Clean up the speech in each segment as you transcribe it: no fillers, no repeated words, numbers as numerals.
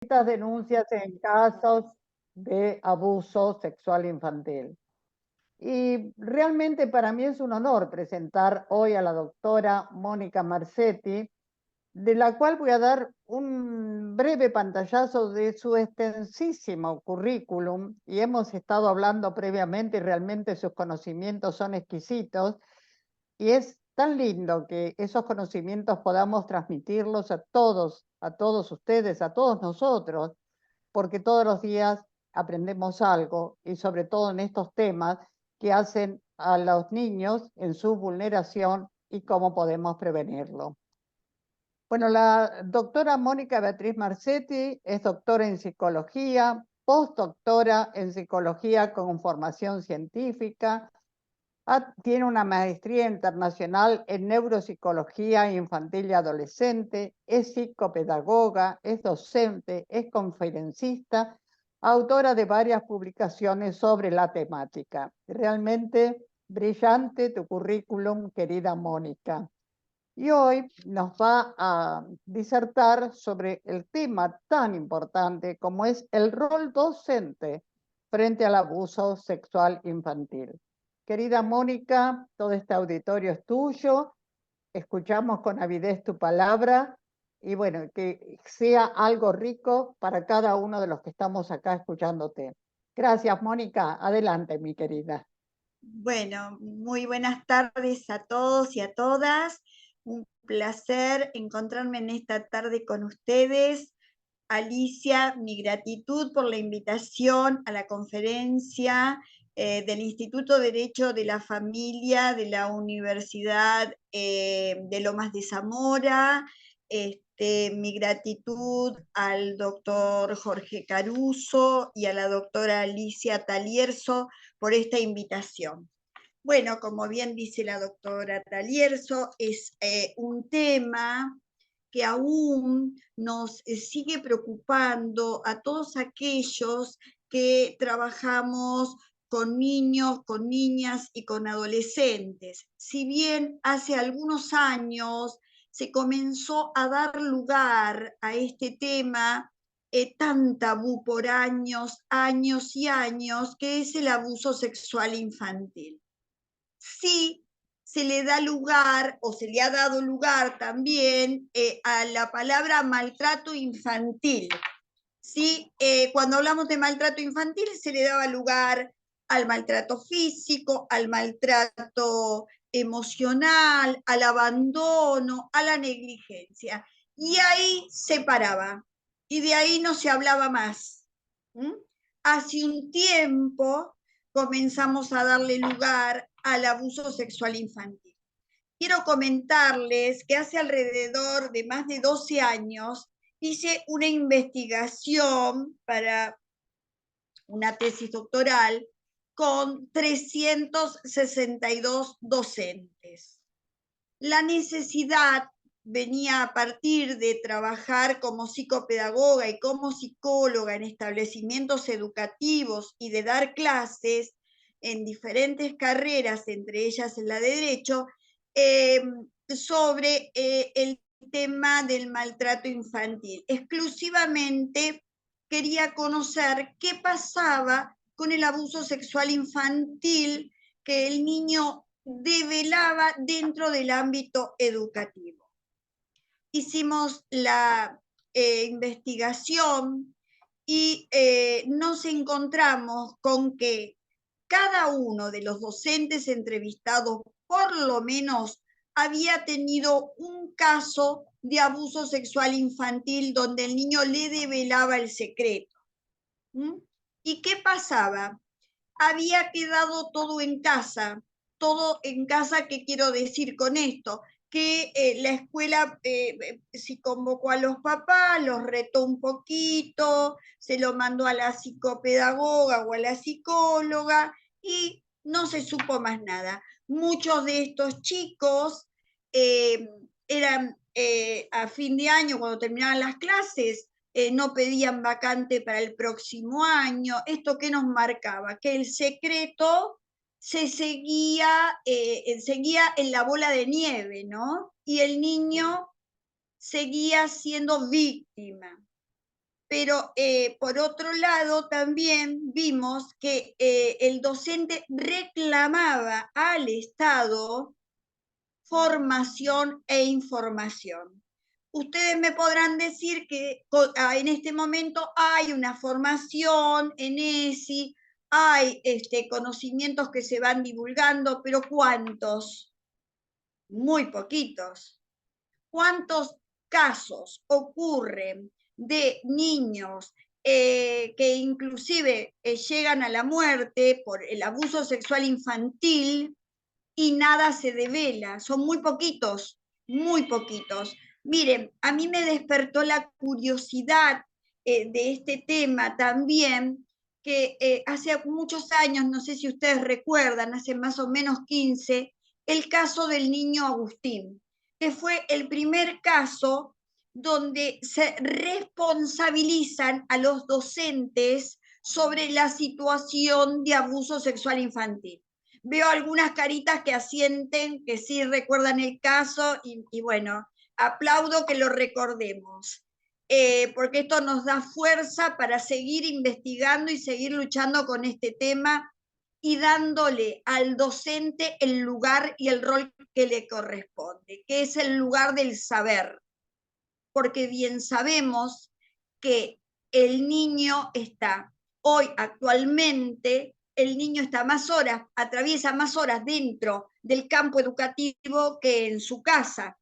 estas denuncias en casos de abuso sexual infantil. Y realmente para mí es un honor presentar hoy a la doctora Mónica Marcetti, de la cual voy a dar un breve pantallazo de su extensísimo currículum, y hemos estado hablando previamente y realmente sus conocimientos son exquisitos, y es tan lindo que esos conocimientos podamos transmitirlos a todos ustedes, a todos nosotros, porque todos los días aprendemos algo y sobre todo en estos temas que hacen a los niños en su vulneración y cómo podemos prevenirlo. Bueno, la doctora Mónica Beatriz Marcetti es doctora en psicología, postdoctora en psicología con formación científica, tiene una maestría internacional en neuropsicología infantil y adolescente, es psicopedagoga, es docente, es conferencista, autora de varias publicaciones sobre la temática. Realmente brillante tu currículum, querida Mónica. Y hoy nos va a disertar sobre el tema tan importante como es el rol docente frente al abuso sexual infantil. Querida Mónica, todo este auditorio es tuyo, escuchamos con avidez tu palabra y bueno, que sea algo rico para cada uno de los que estamos acá escuchándote. Gracias, Mónica. Adelante, mi querida. Bueno, muy buenas tardes a todos y a todas. Un placer encontrarme en esta tarde con ustedes. Alicia, mi gratitud por la invitación a la conferencia del Instituto de Derecho de la Familia de la Universidad de Lomas de Zamora. Mi gratitud al doctor Jorge Caruso y a la doctora Alicia Talierzo por esta invitación. Bueno, como bien dice la doctora Talierzo, es un tema que aún nos sigue preocupando a todos aquellos que trabajamos con niños, con niñas y con adolescentes. Si bien hace algunos años se comenzó a dar lugar a este tema tan tabú por años, años y años, que es el abuso sexual infantil. Sí se le da lugar o se le ha dado lugar también a la palabra maltrato infantil. ¿Sí? Cuando hablamos de maltrato infantil se le daba lugar al maltrato físico, al maltrato emocional, al abandono, a la negligencia. Y ahí se paraba. Y de ahí no se hablaba más. ¿Mm? Hace un tiempo comenzamos a darle lugar al abuso sexual infantil. Quiero comentarles que hace alrededor de más de 12 años hice una investigación para una tesis doctoral con 362 docentes. La necesidad venía a partir de trabajar como psicopedagoga y como psicóloga en establecimientos educativos y de dar clases en diferentes carreras, entre ellas en la de Derecho, sobre el tema del maltrato infantil. Exclusivamente quería conocer qué pasaba con el abuso sexual infantil que el niño develaba dentro del ámbito educativo. Hicimos la investigación y nos encontramos con que cada uno de los docentes entrevistados por lo menos había tenido un caso de abuso sexual infantil donde el niño le develaba el secreto. ¿Mm? ¿Y qué pasaba? Había quedado todo en casa, ¿qué quiero decir con esto? Que la escuela si convocó a los papás, los retó un poquito, se lo mandó a la psicopedagoga o a la psicóloga y no se supo más nada. Muchos de estos chicos eran a fin de año, cuando terminaban las clases, no pedían vacante para el próximo año. ¿Esto qué nos marcaba? Que el secreto se seguía en la bola de nieve, ¿no? Y el niño seguía siendo víctima. pero por otro lado también vimos que el docente reclamaba al Estado formación e información. Ustedes me podrán decir que en este momento hay una formación en ESI, hay conocimientos que se van divulgando, pero ¿cuántos? Muy poquitos. ¿Cuántos casos ocurren de niños que inclusive llegan a la muerte por el abuso sexual infantil y nada se devela? Son muy poquitos, muy poquitos. Miren, a mí me despertó la curiosidad de este tema también, que hace muchos años, no sé si ustedes recuerdan, hace más o menos 15, el caso del niño Agustín, que fue el primer caso donde se responsabilizan a los docentes sobre la situación de abuso sexual infantil. Veo algunas caritas que asienten, que sí recuerdan el caso, y bueno, aplaudo que lo recordemos, porque esto nos da fuerza para seguir investigando y seguir luchando con este tema y dándole al docente el lugar y el rol que le corresponde, que es el lugar del saber, porque bien sabemos que el niño está hoy actualmente, el niño está más horas, atraviesa más horas dentro del campo educativo que en su casa.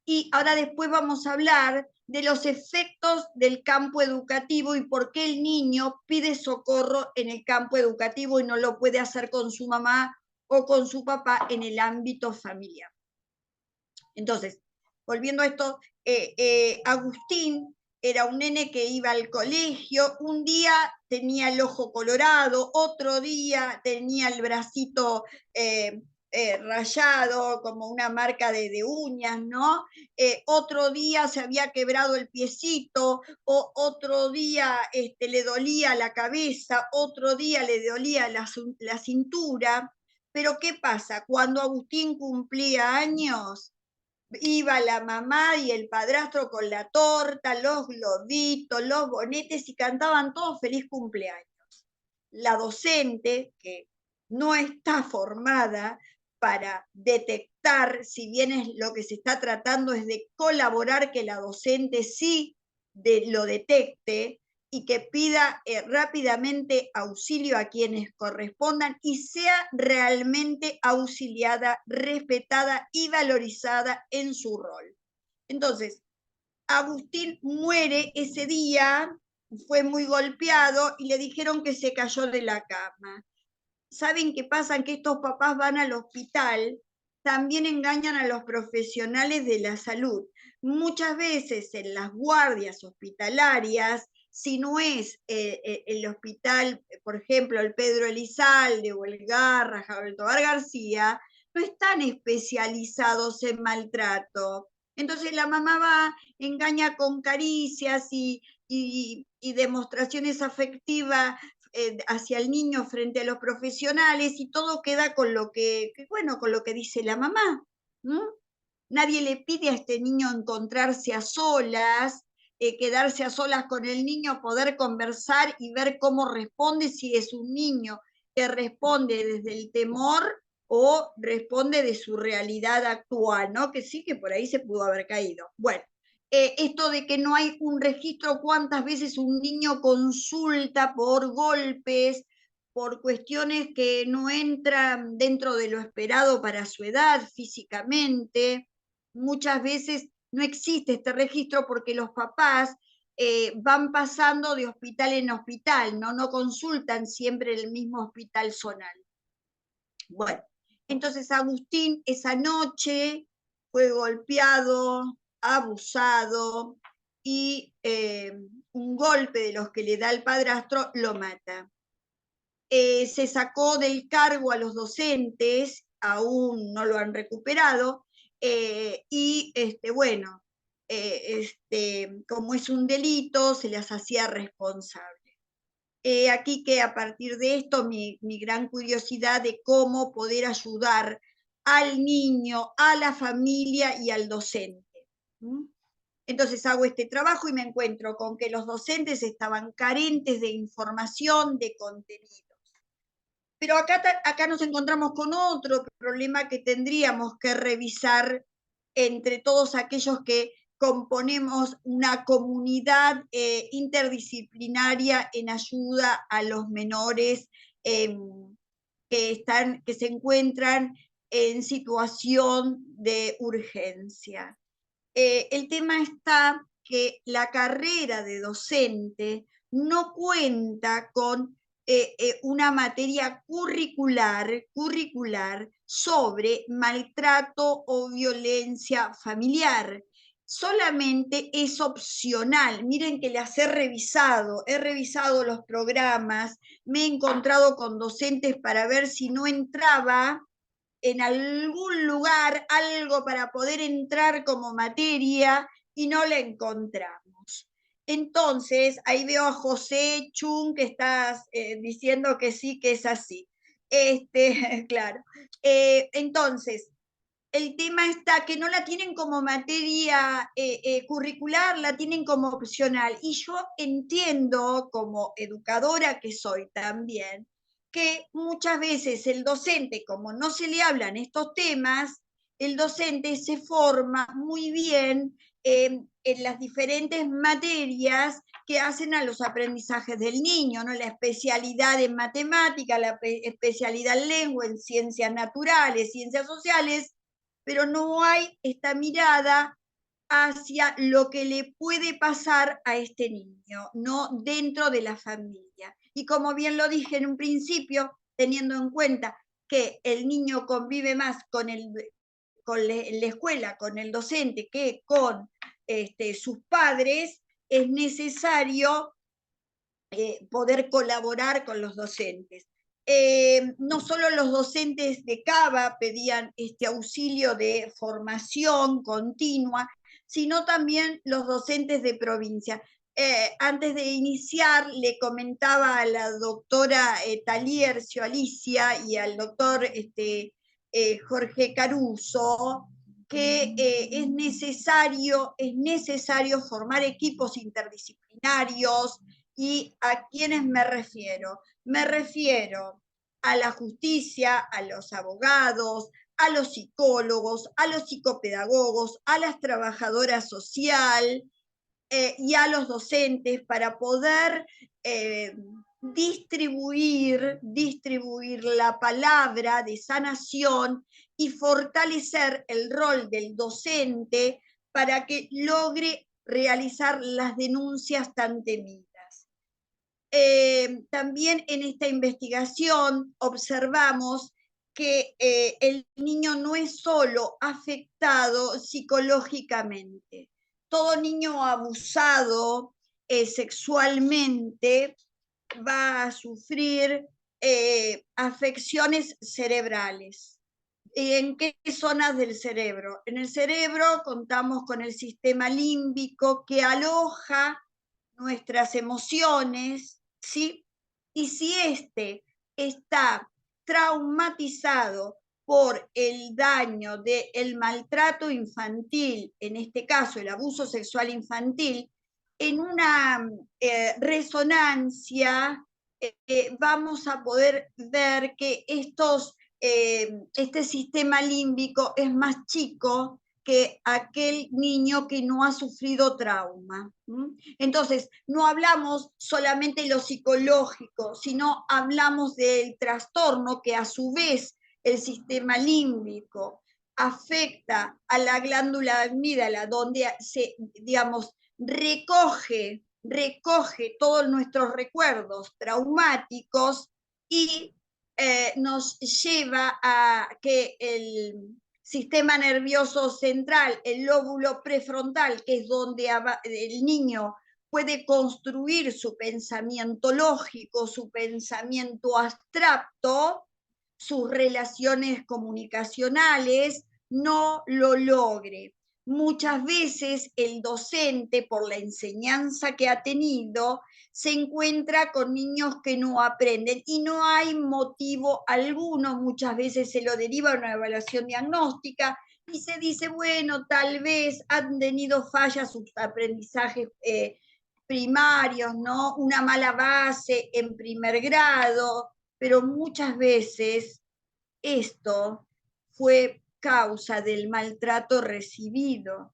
Y ahora después vamos a hablar de los efectos del campo educativo y por qué el niño pide socorro en el campo educativo y no lo puede hacer con su mamá o con su papá en el ámbito familiar. Entonces, volviendo a esto, Agustín era un nene que iba al colegio, un día tenía el ojo colorado, otro día tenía el bracito rayado, como una marca de uñas, ¿no? Otro día se había quebrado el piecito, o otro día le dolía la cabeza, otro día le dolía la cintura. Pero ¿qué pasa? Cuando Agustín cumplía años, iba la mamá y el padrastro con la torta, los globitos, los bonetes y cantaban todos feliz cumpleaños. La docente, que no está formada para detectar, si bien es lo que se está tratando es de colaborar que la docente sí lo detecte y que pida rápidamente auxilio a quienes correspondan y sea realmente auxiliada, respetada y valorizada en su rol. Entonces, Agustín muere ese día, fue muy golpeado y le dijeron que se cayó de la cama. ¿Saben qué pasa? Que estos papás van al hospital, también engañan a los profesionales de la salud. Muchas veces en las guardias hospitalarias, si no es el hospital, por ejemplo, el Pedro Elizalde o el Garrahan o el Tobar García, no están especializados en maltrato. Entonces la mamá va, engaña con caricias y demostraciones afectivas hacia el niño frente a los profesionales y todo queda con lo que bueno, con lo que dice la mamá. ¿No? Nadie le pide a este niño encontrarse a solas, quedarse a solas con el niño, poder conversar y ver cómo responde, si es un niño que responde desde el temor o responde de su realidad actual, ¿no? Que sí, que por ahí se pudo haber caído. Bueno, esto de que no hay un registro, cuántas veces un niño consulta por golpes, por cuestiones que no entran dentro de lo esperado para su edad físicamente. Muchas veces no existe este registro porque los papás van pasando de hospital en hospital, ¿no? No consultan siempre en el mismo hospital zonal. Bueno, entonces Agustín esa noche fue golpeado, abusado y un golpe de los que le da el padrastro lo mata. Se sacó del cargo a los docentes, aún no lo han recuperado, y bueno, como es un delito, se las hacía responsable. Aquí que a partir de esto mi gran curiosidad de cómo poder ayudar al niño, a la familia y al docente. Entonces hago este trabajo y me encuentro con que los docentes estaban carentes de información, de contenidos. Pero acá nos encontramos con otro problema que tendríamos que revisar entre todos aquellos que componemos una comunidad interdisciplinaria en ayuda a los menores que se encuentran en situación de urgencia. El tema está que la carrera de docente no cuenta con una materia curricular sobre maltrato o violencia familiar. Solamente es opcional. Miren que las he revisado los programas, me he encontrado con docentes para ver si no entraba en algún lugar algo para poder entrar como materia y no la encontramos. Entonces, ahí veo a José Chung que estás diciendo que sí, que es así. Claro. Entonces, el tema está que no la tienen como materia curricular, la tienen como opcional. Y yo entiendo, como educadora que soy también, que muchas veces el docente, como no se le hablan estos temas, el docente se forma muy bien en las diferentes materias que hacen a los aprendizajes del niño, ¿no? La especialidad en matemática, la especialidad en lengua, en ciencias naturales, ciencias sociales, pero no hay esta mirada hacia lo que le puede pasar a este niño, no dentro de la familia. Y como bien lo dije en un principio, teniendo en cuenta que el niño convive más con la escuela, con el docente, que con sus padres, es necesario poder colaborar con los docentes. No solo los docentes de Cava pedían este auxilio de formación continua, sino también los docentes de provincia. Antes de iniciar, le comentaba a la doctora Taliercio Alicia y al doctor Jorge Caruso que es necesario formar equipos interdisciplinarios. ¿Y a quiénes me refiero? Me refiero a la justicia, a los abogados, a los psicólogos, a los psicopedagogos, a las trabajadoras sociales y a los docentes para poder distribuir la palabra de sanación y fortalecer el rol del docente para que logre realizar las denuncias tan temidas. También en esta investigación observamos que el niño no es solo afectado psicológicamente. Todo niño abusado sexualmente va a sufrir afecciones cerebrales. ¿En qué zonas del cerebro? En el cerebro contamos con el sistema límbico que aloja nuestras emociones, ¿sí? Y si éste está traumatizado por el daño del maltrato infantil, en este caso el abuso sexual infantil, en una resonancia vamos a poder ver que este sistema límbico es más chico que aquel niño que no ha sufrido trauma. Entonces, no hablamos solamente de lo psicológico, sino hablamos del trastorno que a su vez el sistema límbico afecta a la glándula amígdala, donde se, digamos, recoge todos nuestros recuerdos traumáticos y nos lleva a que el sistema nervioso central, el lóbulo prefrontal, que es donde el niño puede construir su pensamiento lógico, su pensamiento abstracto, sus relaciones comunicacionales, no lo logre. Muchas veces el docente, por la enseñanza que ha tenido, se encuentra con niños que no aprenden y no hay motivo alguno, muchas veces se lo deriva a una evaluación diagnóstica, y se dice, bueno, tal vez han tenido fallas sus aprendizajes primarios, ¿no? Una mala base en primer grado, pero muchas veces esto fue causa del maltrato recibido.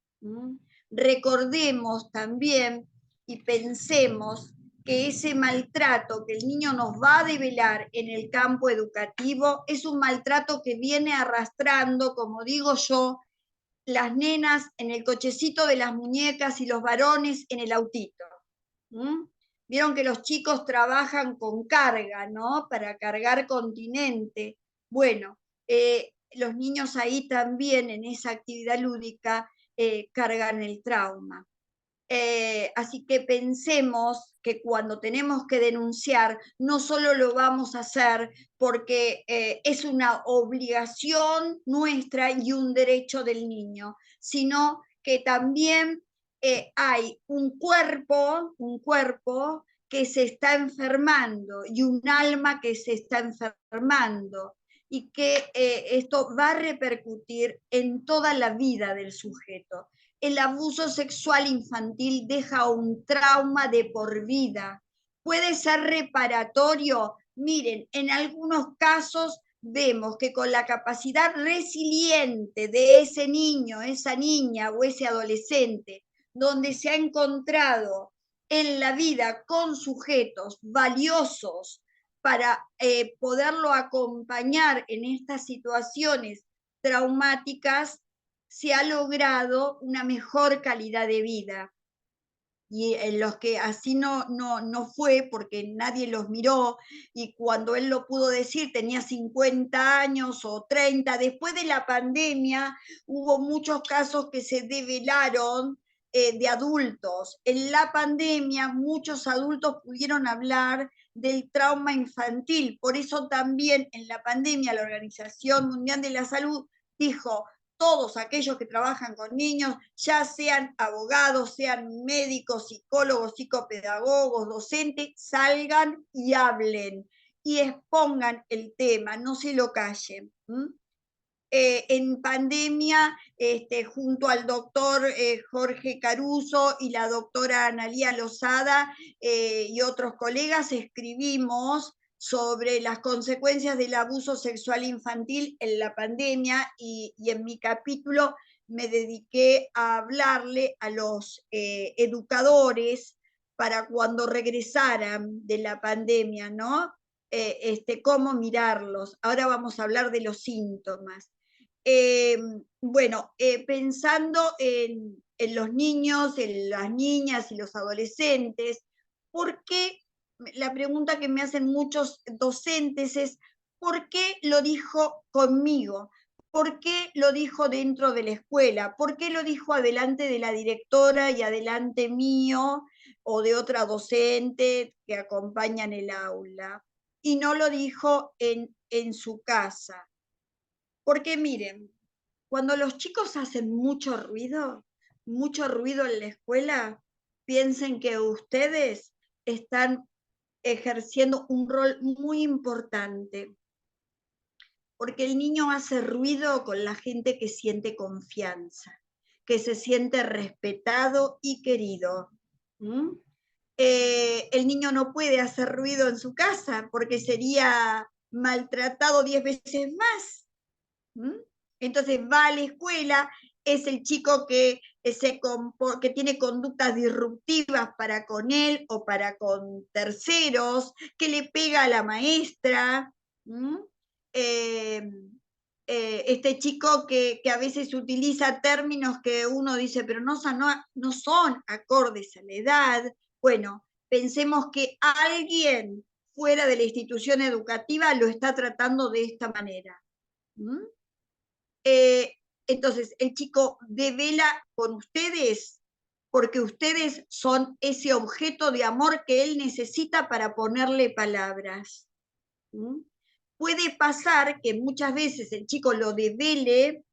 Recordemos también y pensemos que ese maltrato que el niño nos va a develar en el campo educativo es un maltrato que viene arrastrando, como digo yo, las nenas en el cochecito de las muñecas y los varones en el autito. Vieron que los chicos trabajan con carga, ¿no? Para cargar continente. Bueno, los niños ahí también en esa actividad lúdica cargan el trauma. Así que pensemos que cuando tenemos que denunciar, no solo lo vamos a hacer porque es una obligación nuestra y un derecho del niño, sino que también hay un cuerpo que se está enfermando y un alma que se está enfermando y que esto va a repercutir en toda la vida del sujeto. El abuso sexual infantil deja un trauma de por vida. Puede ser reparatorio. Miren, en algunos casos vemos que con la capacidad resiliente de ese niño, esa niña o ese adolescente, donde se ha encontrado en la vida con sujetos valiosos para poderlo acompañar en estas situaciones traumáticas, se ha logrado una mejor calidad de vida. Y en los que así no fue porque nadie los miró, y cuando él lo pudo decir tenía 50 años o 30, después de la pandemia hubo muchos casos que se develaron de adultos. En la pandemia muchos adultos pudieron hablar del trauma infantil, por eso también en la pandemia la Organización Mundial de la Salud dijo: todos aquellos que trabajan con niños, ya sean abogados, sean médicos, psicólogos, psicopedagogos, docentes, salgan y hablen y expongan el tema, no se lo callen. En pandemia, junto al doctor Jorge Caruso y la doctora Analía Lozada y otros colegas, escribimos sobre las consecuencias del abuso sexual infantil en la pandemia, y en mi capítulo me dediqué a hablarle a los educadores para cuando regresaran de la pandemia, ¿no? Cómo mirarlos. Ahora vamos a hablar de los síntomas. Bueno, pensando en los niños, en las niñas y los adolescentes, ¿por qué? La pregunta que me hacen muchos docentes es: ¿por qué lo dijo conmigo? ¿Por qué lo dijo dentro de la escuela? ¿Por qué lo dijo adelante de la directora y adelante mío o de otra docente que acompaña en el aula? Y no lo dijo en su casa. Porque miren, cuando los chicos hacen mucho ruido en la escuela, piensen que ustedes están ejerciendo un rol muy importante, porque el niño hace ruido con la gente que siente confianza, que se siente respetado y querido. El niño no puede hacer ruido en su casa porque sería maltratado 10 veces más. Entonces va a la escuela, es el chico que tiene conductas disruptivas para con él o para con terceros, que le pega a la maestra. Este chico que a veces utiliza términos que uno dice, pero no son acordes a la edad. Bueno, pensemos que alguien fuera de la institución educativa lo está tratando de esta manera. Entonces, el chico devela con ustedes porque ustedes son ese objeto de amor que él necesita para ponerle palabras. Puede pasar que muchas veces el chico lo devele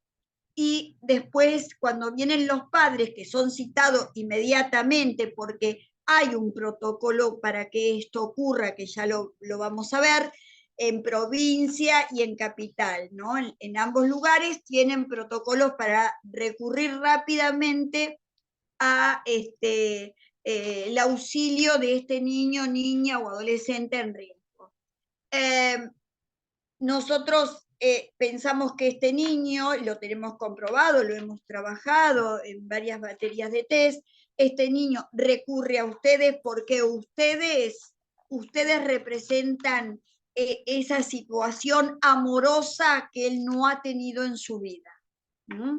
y después, cuando vienen los padres, que son citados inmediatamente porque hay un protocolo para que esto ocurra, que ya lo vamos a ver, en provincia y en capital, ¿no? En ambos lugares tienen protocolos para recurrir rápidamente a el auxilio de este niño, niña o adolescente en riesgo. Nosotros pensamos que este niño, lo tenemos comprobado, lo hemos trabajado en varias baterías de test, este niño recurre a ustedes porque ustedes representan esa situación amorosa que él no ha tenido en su vida.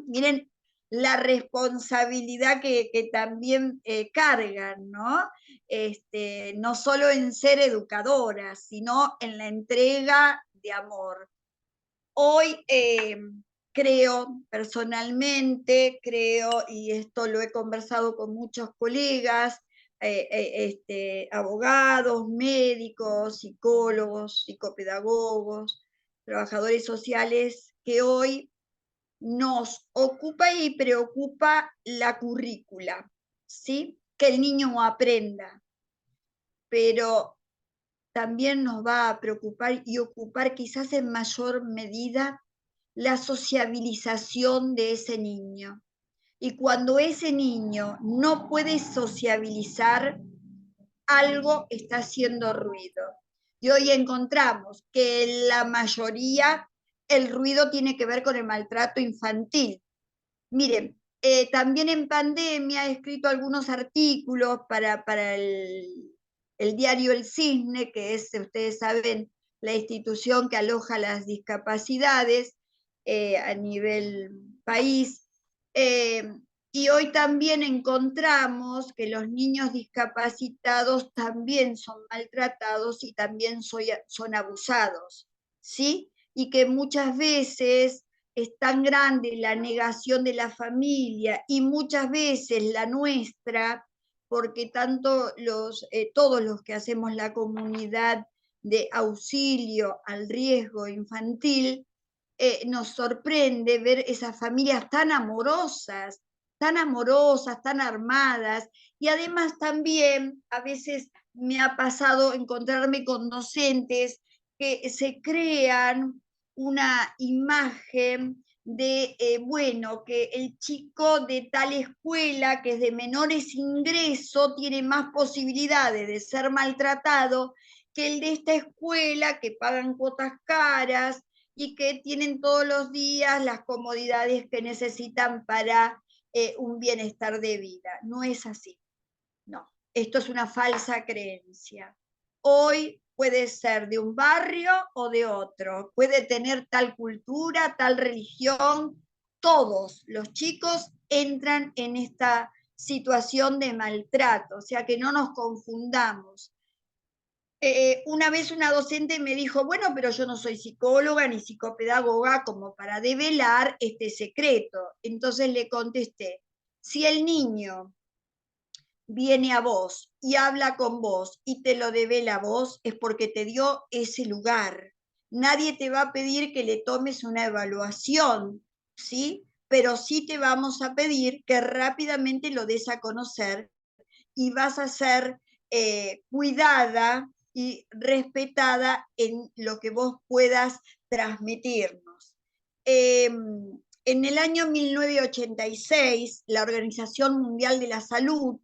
Miren la responsabilidad que también cargan, ¿no? No solo en ser educadoras, sino en la entrega de amor. Hoy creo, personalmente, y esto lo he conversado con muchos colegas, abogados, médicos, psicólogos, psicopedagogos, trabajadores sociales, que hoy nos ocupa y preocupa la currícula, ¿sí? Que el niño aprenda, pero también nos va a preocupar y ocupar quizás en mayor medida la sociabilización de ese niño. Y cuando ese niño no puede sociabilizar, algo está haciendo ruido. Y hoy encontramos que la mayoría, el ruido tiene que ver con el maltrato infantil. Miren, también en pandemia he escrito algunos artículos para el diario El Cisne, que es, ustedes saben, la institución que aloja las discapacidades a nivel país. Y hoy también encontramos que los niños discapacitados también son maltratados y también son abusados, ¿sí? Y que muchas veces es tan grande la negación de la familia y muchas veces la nuestra, porque todos los que hacemos la comunidad de auxilio al riesgo infantil, nos sorprende ver esas familias tan amorosas, tan armadas, y además también a veces me ha pasado encontrarme con docentes que se crean una imagen de, bueno, que el chico de tal escuela que es de menores ingresos tiene más posibilidades de ser maltratado que el de esta escuela que pagan cuotas caras y que tienen todos los días las comodidades que necesitan para un bienestar de vida. No es así, no. Esto es una falsa creencia. Hoy puede ser de un barrio o de otro, puede tener tal cultura, tal religión, todos los chicos entran en esta situación de maltrato, o sea que no nos confundamos. Una vez una docente me dijo, bueno, pero yo no soy psicóloga ni psicopedagoga como para develar este secreto. Entonces le contesté, si el niño viene a vos y habla con vos y te lo devela a vos, es porque te dio ese lugar. Nadie te va a pedir que le tomes una evaluación, ¿sí? Pero sí te vamos a pedir que rápidamente lo des a conocer y vas a ser cuidada y respetada en lo que vos puedas transmitirnos. En el año 1986, la Organización Mundial de la Salud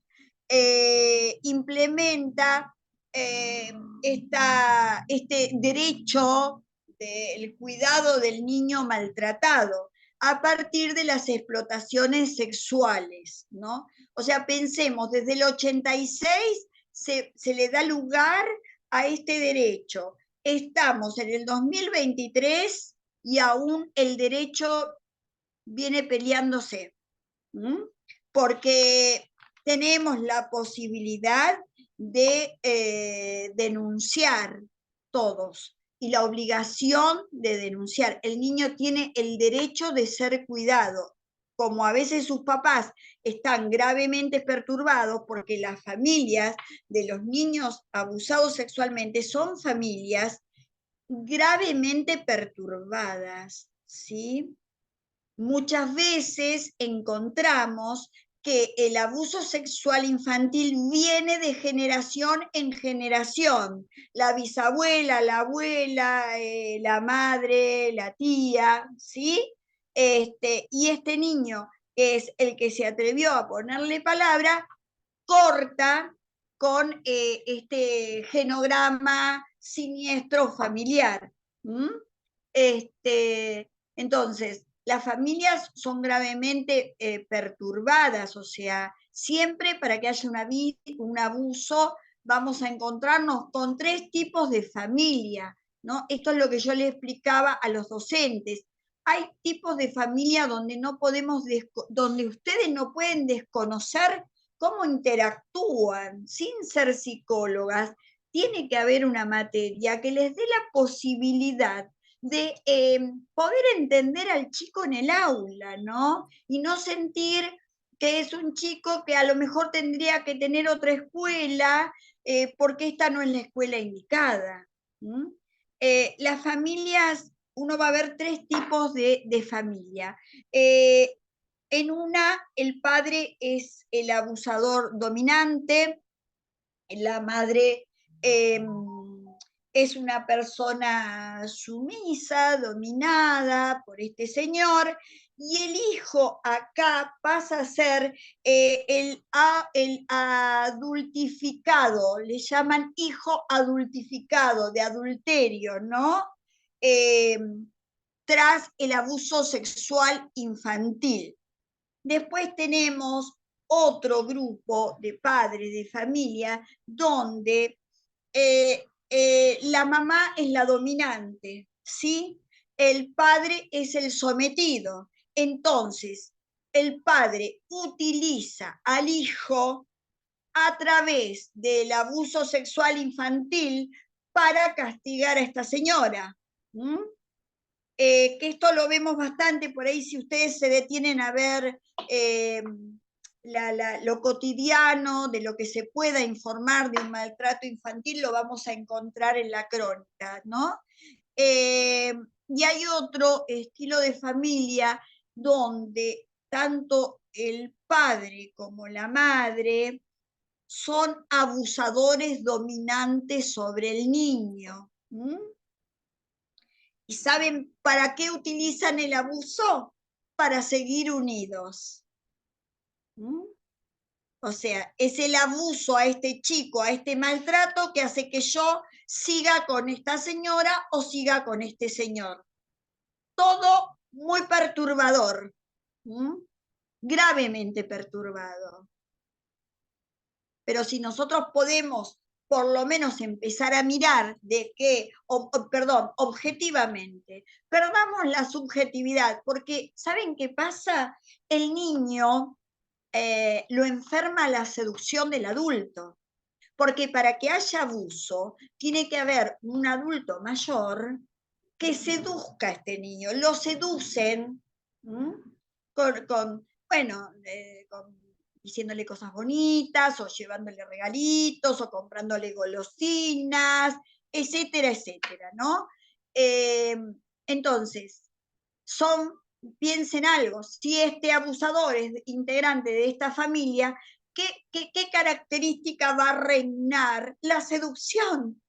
implementa este derecho del cuidado del niño maltratado a partir de las explotaciones sexuales, ¿no? O sea, pensemos, desde el 86 se le da lugar a este derecho. Estamos en el 2023 y aún el derecho viene peleándose, porque tenemos la posibilidad de denunciar todos y la obligación de denunciar. El niño tiene el derecho de ser cuidado, como a veces sus papás están gravemente perturbados porque las familias de los niños abusados sexualmente son familias gravemente perturbadas, ¿sí? Muchas veces encontramos que el abuso sexual infantil viene de generación en generación. La bisabuela, la abuela, la madre, la tía, ¿sí? Y este niño, que es el que se atrevió a ponerle palabra, corta con este genograma siniestro familiar. ¿Mm? Entonces, las familias son gravemente perturbadas, o sea, siempre para que haya un abuso vamos a encontrarnos con tres tipos de familia, ¿no? Esto es lo que yo le explicaba a los docentes. Hay tipos de familia donde no podemos, donde ustedes no pueden desconocer cómo interactúan sin ser psicólogas. Tiene que haber una materia que les dé la posibilidad de poder entender al chico en el aula, ¿no? Y no sentir que es un chico que a lo mejor tendría que tener otra escuela porque esta no es la escuela indicada. Las familias, uno va a ver tres tipos de familia. En una, el padre es el abusador dominante, la madre es una persona sumisa, dominada por este señor, y el hijo acá pasa a ser el adultificado, le llaman hijo adultificado, de adulterio, ¿no? Eh, Tras el abuso sexual infantil. Después tenemos otro grupo de padres, de familia, donde la mamá es la dominante, ¿sí? El padre es el sometido. Entonces, el padre utiliza al hijo a través del abuso sexual infantil para castigar a esta señora. ¿Mm? Que esto lo vemos bastante por ahí si ustedes se detienen a ver lo cotidiano, de lo que se pueda informar de un maltrato infantil, lo vamos a encontrar en la crónica, ¿no? Y hay otro estilo de familia donde tanto el padre como la madre son abusadores dominantes sobre el niño. ¿Y saben para qué utilizan el abuso? Para seguir unidos. O sea, es el abuso a este chico, a este maltrato que hace que yo siga con esta señora o siga con este señor. Todo muy perturbador, gravemente perturbado. Pero si nosotros podemos por lo menos empezar a mirar de que, perdón, objetivamente, perdamos la subjetividad, porque ¿saben qué pasa? El niño lo enferma la seducción del adulto, porque para que haya abuso tiene que haber un adulto mayor que seduzca a este niño, lo seducen bueno, diciéndole cosas bonitas, o llevándole regalitos, o comprándole golosinas, etcétera, etcétera, ¿no? Entonces, piensen algo, si este abusador es integrante de esta familia, ¿qué característica va a reinar? La seducción.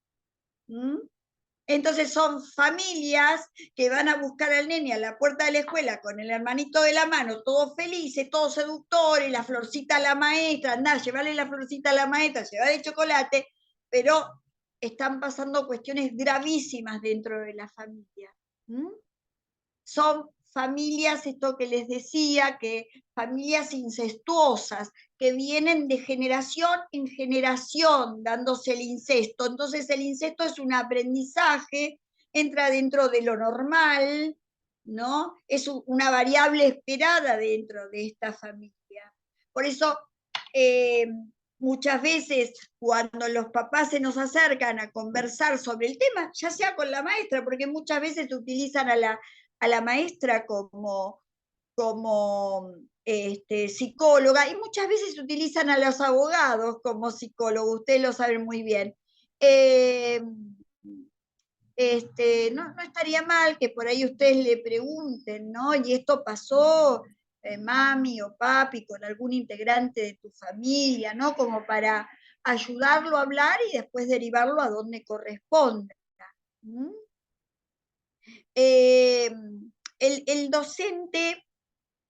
Entonces son familias que van a buscar al nene a la puerta de la escuela con el hermanito de la mano, todos felices, todos seductores, la florcita a la maestra, andá, llevarle la florcita a la maestra, llevarle chocolate, pero están pasando cuestiones gravísimas dentro de la familia. Son familias, esto que les decía, que familias incestuosas, que vienen de generación en generación dándose el incesto. Entonces el incesto es un aprendizaje, entra dentro de lo normal, ¿no? Es una variable esperada dentro de esta familia. Por eso, muchas veces cuando los papás se nos acercan a conversar sobre el tema, ya sea con la maestra, porque muchas veces utilizan a la maestra como psicóloga, y muchas veces utilizan a los abogados como psicólogos, ustedes lo saben muy bien. No estaría mal que por ahí ustedes le pregunten, ¿no? Y esto pasó, mami o papi, con algún integrante de tu familia, ¿no? Como para ayudarlo a hablar y después derivarlo a donde corresponda. ¿Mm? El docente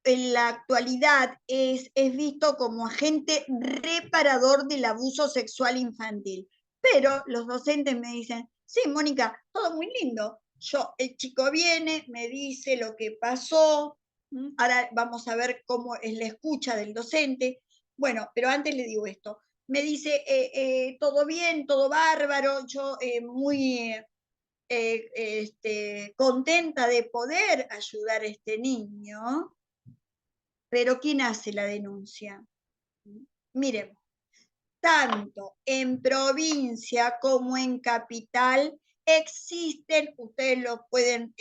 en la actualidad es visto como agente reparador del abuso sexual infantil. Pero los docentes me dicen, sí, Mónica, todo muy lindo. El chico viene, me dice lo que pasó, ahora vamos a ver cómo es la escucha del docente. Bueno, pero antes le digo esto. Me dice, todo bien, todo bárbaro, yo muy contenta de poder ayudar a este niño, pero ¿quién hace la denuncia? Miren, tanto en provincia como en capital existen, ustedes lo pueden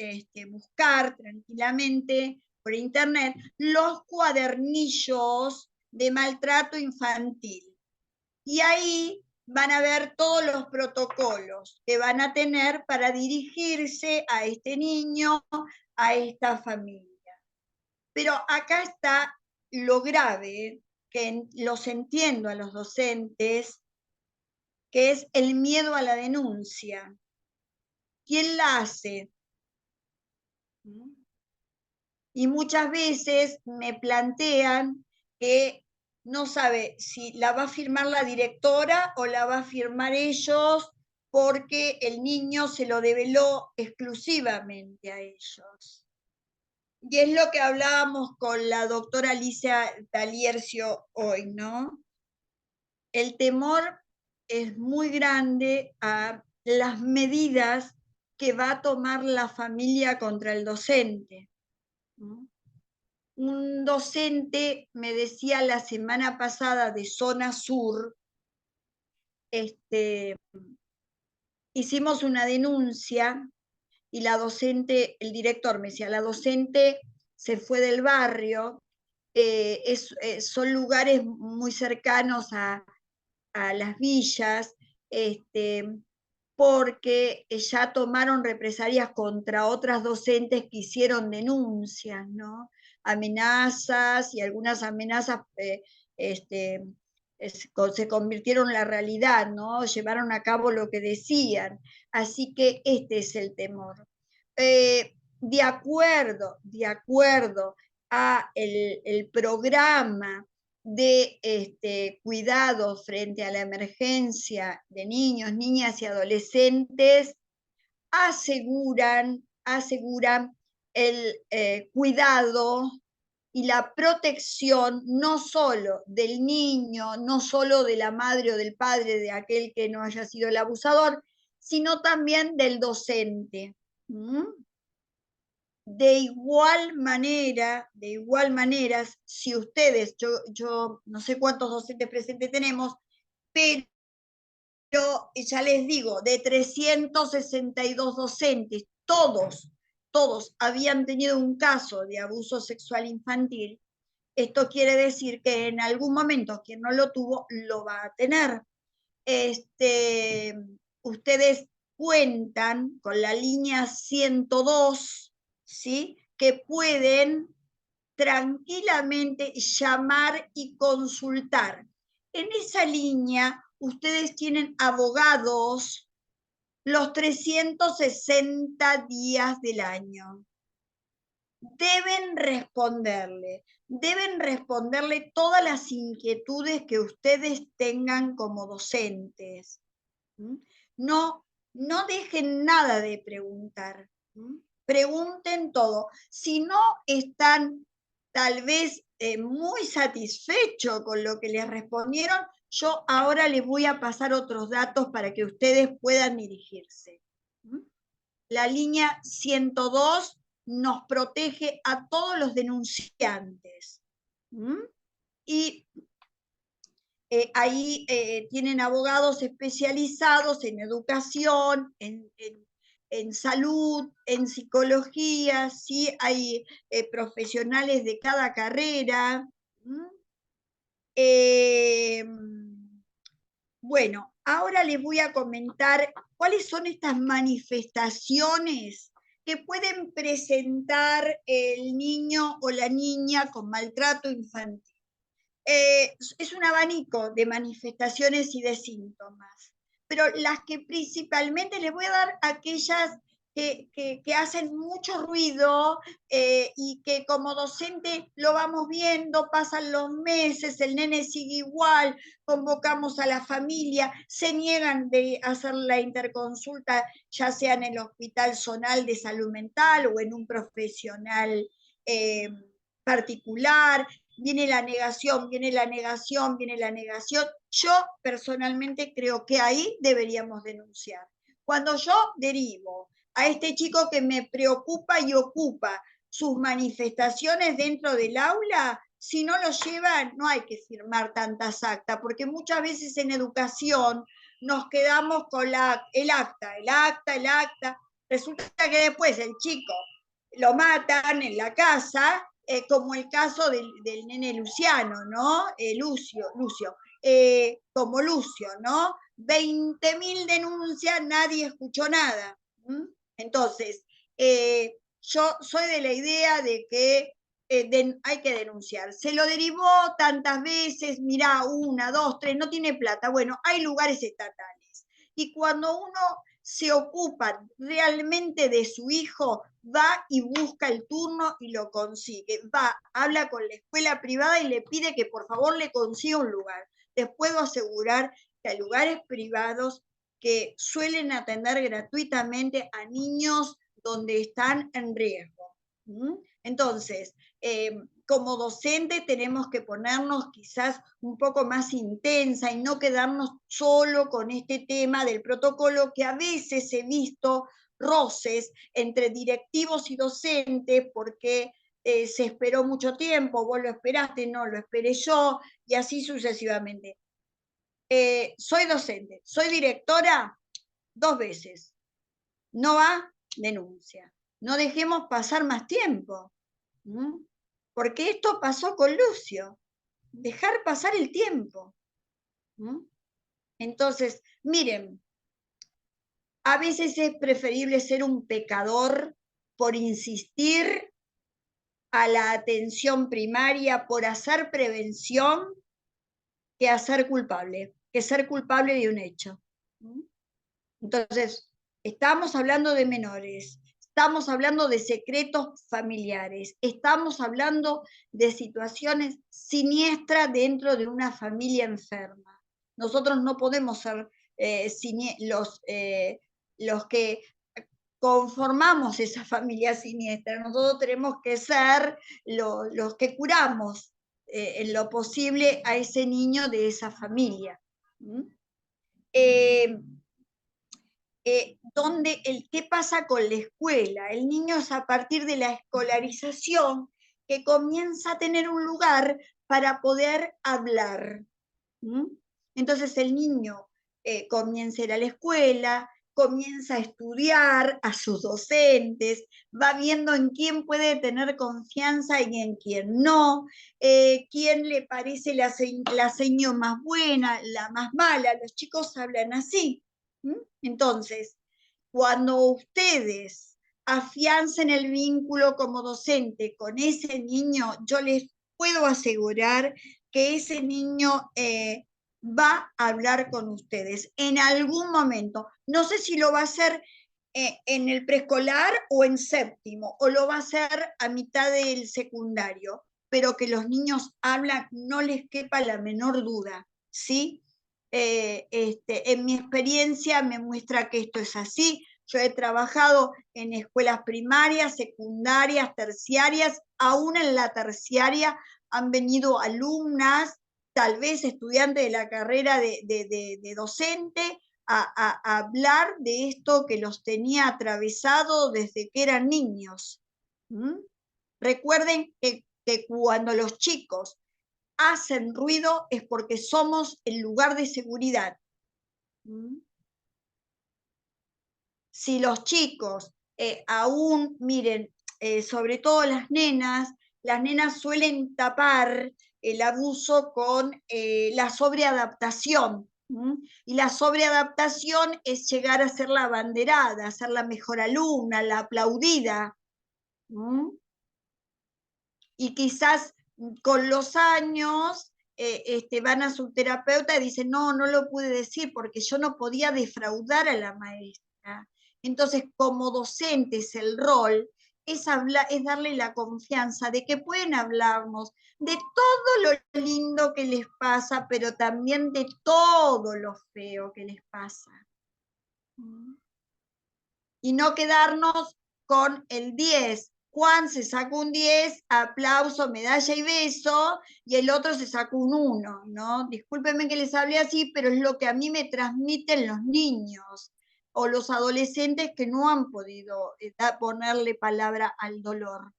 buscar tranquilamente por internet, los cuadernillos de maltrato infantil. Y ahí van a ver todos los protocolos que van a tener para dirigirse a este niño, a esta familia. Pero acá está lo grave, que los entiendo a los docentes, que es el miedo a la denuncia. ¿Quién la hace? Y muchas veces me plantean que no sabe si la va a firmar la directora o la va a firmar ellos porque el niño se lo develó exclusivamente a ellos. Y es lo que hablábamos con la doctora Alicia Taliercio hoy, ¿no? El temor es muy grande a las medidas que va a tomar la familia contra el docente, ¿no? Un docente me decía la semana pasada de Zona Sur, hicimos una denuncia y la docente, el director me decía, la docente se fue del barrio, son lugares muy cercanos a las villas, porque ya tomaron represalias contra otras docentes que hicieron denuncias, ¿no? Amenazas y algunas amenazas se convirtieron en la realidad, ¿no? Llevaron a cabo lo que decían. Así que este es el temor. De acuerdo a el programa de cuidado frente a la emergencia de niños, niñas y adolescentes, aseguran el cuidado y la protección no solo del niño, no solo de la madre o del padre de aquel que no haya sido el abusador, sino también del docente. De igual manera, si ustedes, yo no sé cuántos docentes presentes tenemos, pero ya les digo, de 362 docentes, todos habían tenido un caso de abuso sexual infantil. Esto quiere decir que en algún momento quien no lo tuvo, lo va a tener. Ustedes cuentan con la línea 102, ¿sí? Que pueden tranquilamente llamar y consultar. En esa línea, ustedes tienen abogados los 360 días del año. Deben responderle todas las inquietudes que ustedes tengan como docentes. No dejen nada de preguntar. Pregunten todo. Si no están tal vez muy satisfechos con lo que les respondieron, yo ahora les voy a pasar otros datos para que ustedes puedan dirigirse. La línea 102 nos protege a todos los denunciantes. Y ahí tienen abogados especializados en educación, en salud, en psicología, ¿sí? Hay profesionales de cada carrera. Bueno, ahora les voy a comentar cuáles son estas manifestaciones que pueden presentar el niño o la niña con maltrato infantil. Es un abanico de manifestaciones y de síntomas, pero las que principalmente les voy a dar aquellas que hacen mucho ruido y que como docente lo vamos viendo, pasan los meses, el nene sigue igual, convocamos a la familia, se niegan de hacer la interconsulta, ya sea en el hospital zonal de salud mental o en un profesional particular. Viene la negación, viene la negación, viene la negación. Yo personalmente creo que ahí deberíamos denunciar. Cuando yo derivo a este chico que me preocupa y ocupa sus manifestaciones dentro del aula, si no lo llevan, no hay que firmar tantas actas, porque muchas veces en educación nos quedamos con el acta. Resulta que después el chico lo matan en la casa, como el caso del nene Luciano, ¿no? Lucio, como Lucio, ¿no? 20.000 denuncias, nadie escuchó nada. Entonces, yo soy de la idea de que hay que denunciar. Se lo derivó tantas veces, mirá, 1, 2, 3, no tiene plata. Bueno, hay lugares estatales. Y cuando uno se ocupa realmente de su hijo, va y busca el turno y lo consigue. Va, habla con la escuela privada y le pide que por favor le consiga un lugar. Les puedo asegurar que hay lugares privados que suelen atender gratuitamente a niños donde están en riesgo. Entonces, como docente tenemos que ponernos quizás un poco más intensa y no quedarnos solo con este tema del protocolo, que a veces he visto roces entre directivos y docentes porque se esperó mucho tiempo, vos lo esperaste, no lo esperé yo, y así sucesivamente. Soy docente, soy directora 2 veces. No va, denuncia. No dejemos pasar más tiempo. Porque esto pasó con Lucio. Dejar pasar el tiempo. Entonces, miren, a veces es preferible ser un pecador por insistir a la atención primaria, por hacer prevención, que ser culpable de un hecho. Entonces, estamos hablando de menores, estamos hablando de secretos familiares, estamos hablando de situaciones siniestras dentro de una familia enferma. Nosotros no podemos ser los que conformamos esa familia siniestra, nosotros tenemos que ser los que curamos en lo posible a ese niño de esa familia. ¿Qué pasa con la escuela? El niño es a partir de la escolarización que comienza a tener un lugar para poder hablar. Entonces el niño comienza a ir a la escuela, comienza a estudiar a sus docentes, va viendo en quién puede tener confianza y en quién no, quién le parece la seño más buena, la más mala. Los chicos hablan así. Entonces, cuando ustedes afiancen el vínculo como docente con ese niño, yo les puedo asegurar que ese niño va a hablar con ustedes en algún momento. No sé si lo va a hacer en el preescolar o en séptimo, o lo va a hacer a mitad del secundario, pero que los niños hablan, no les quepa la menor duda, ¿sí? En mi experiencia me muestra que esto es así. Yo he trabajado en escuelas primarias, secundarias, terciarias. Aún en la terciaria han venido alumnas, tal vez estudiantes de la carrera de docente, a hablar de esto que los tenía atravesado desde que eran niños. Recuerden que cuando los chicos hacen ruido es porque somos el lugar de seguridad. Si los chicos aún, miren, sobre todo las nenas suelen tapar el abuso con la sobreadaptación. Y la sobreadaptación es llegar a ser la abanderada, a ser la mejor alumna, la aplaudida. Y quizás con los años van a su terapeuta y dicen, no, no lo pude decir porque yo no podía defraudar a la maestra. Entonces, como docentes, el rol es darle la confianza de que pueden hablarnos de todo lo lindo que les pasa, pero también de todo lo feo que les pasa. Y no quedarnos con el 10. Juan se sacó un 10, aplauso, medalla y beso, y el otro se sacó un 1, ¿no? Discúlpenme que les hable así, pero es lo que a mí me transmiten los niños o los adolescentes que no han podido ponerle palabra al dolor.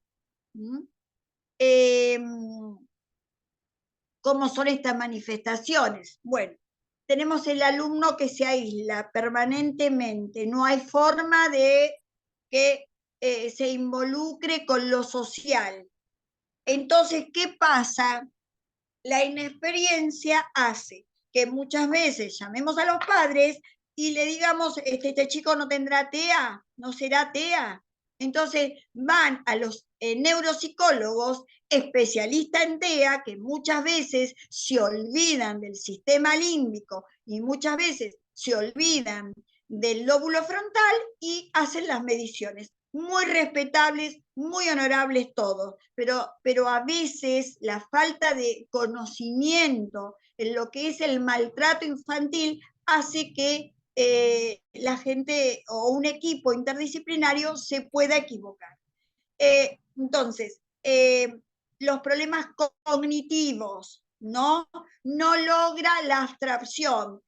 ¿Cómo son estas manifestaciones? Bueno, tenemos el alumno que se aísla permanentemente, no hay forma de que se involucre con lo social. Entonces, ¿qué pasa? La inexperiencia hace que muchas veces llamemos a los padres y le digamos, este chico no tendrá TEA, no será TEA. Entonces van a los neuropsicólogos especialistas en TEA, que muchas veces se olvidan del sistema límbico y muchas veces se olvidan del lóbulo frontal y hacen las mediciones. Muy respetables, muy honorables todos, pero a veces la falta de conocimiento en lo que es el maltrato infantil hace que la gente o un equipo interdisciplinario se pueda equivocar. Entonces, los problemas cognitivos, ¿no? No logra la abstracción.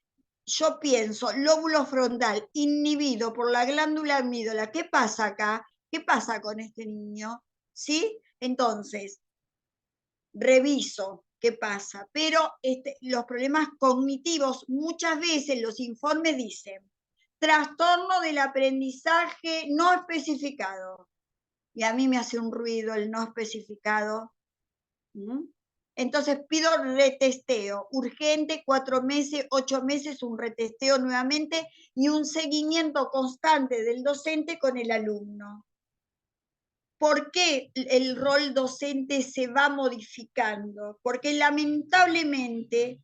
Yo pienso, lóbulo frontal inhibido por la glándula amígdala, ¿qué pasa acá? ¿Qué pasa con este niño? ¿Sí? Entonces, reviso qué pasa, pero los problemas cognitivos, muchas veces los informes dicen, trastorno del aprendizaje no especificado, y a mí me hace un ruido el no especificado. Entonces pido retesteo, urgente, 4 meses, 8 meses, un retesteo nuevamente y un seguimiento constante del docente con el alumno. ¿Por qué el rol docente se va modificando? Porque lamentablemente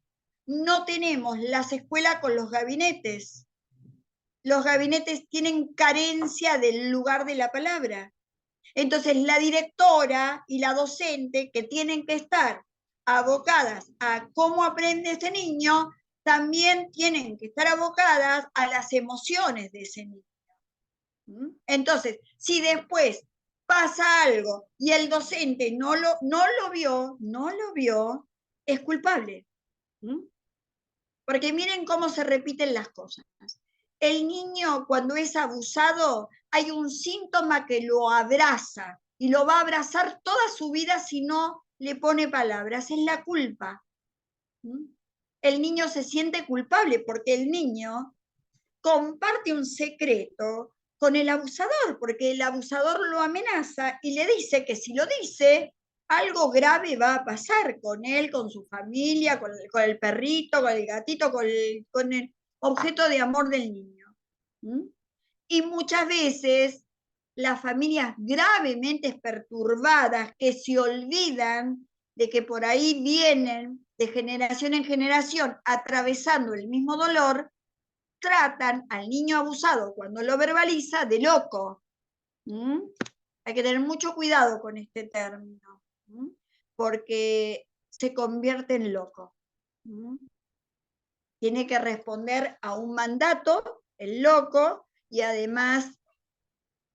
no tenemos las escuelas con los gabinetes. Los gabinetes tienen carencia del lugar de la palabra. Entonces la directora y la docente, que tienen que estar abocadas a cómo aprende ese niño, también tienen que estar abocadas a las emociones de ese niño. Entonces, si después pasa algo y el docente no lo vio, es culpable. Porque miren cómo se repiten las cosas. El niño, cuando es abusado, hay un síntoma que lo abraza y lo va a abrazar toda su vida si no le pone palabras, es la culpa. El niño se siente culpable porque el niño comparte un secreto con el abusador, porque el abusador lo amenaza y le dice que si lo dice, algo grave va a pasar con él, con su familia, con el perrito, con el gatito, con el objeto de amor del niño. Y muchas veces las familias gravemente perturbadas que se olvidan de que por ahí vienen de generación en generación atravesando el mismo dolor, tratan al niño abusado cuando lo verbaliza de loco. Hay que tener mucho cuidado con este término, porque se convierte en loco. Tiene que responder a un mandato, el loco, y además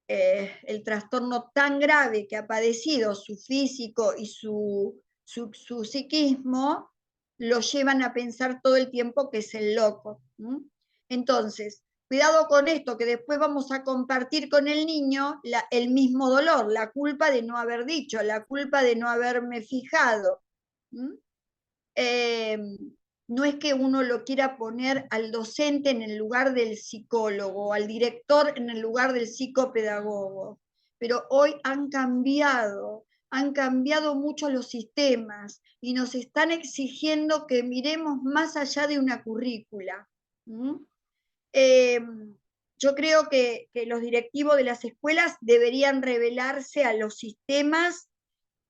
el trastorno tan grave que ha padecido su físico y su psiquismo, lo llevan a pensar todo el tiempo que es el loco. Entonces, cuidado con esto, que después vamos a compartir con el niño el mismo dolor, la culpa de no haber dicho, la culpa de no haberme fijado. No es que uno lo quiera poner al docente en el lugar del psicólogo, al director en el lugar del psicopedagogo, pero hoy han cambiado han cambiado mucho los sistemas y nos están exigiendo que miremos más allá de una currícula. Yo creo que los directivos de las escuelas deberían revelarse a los sistemas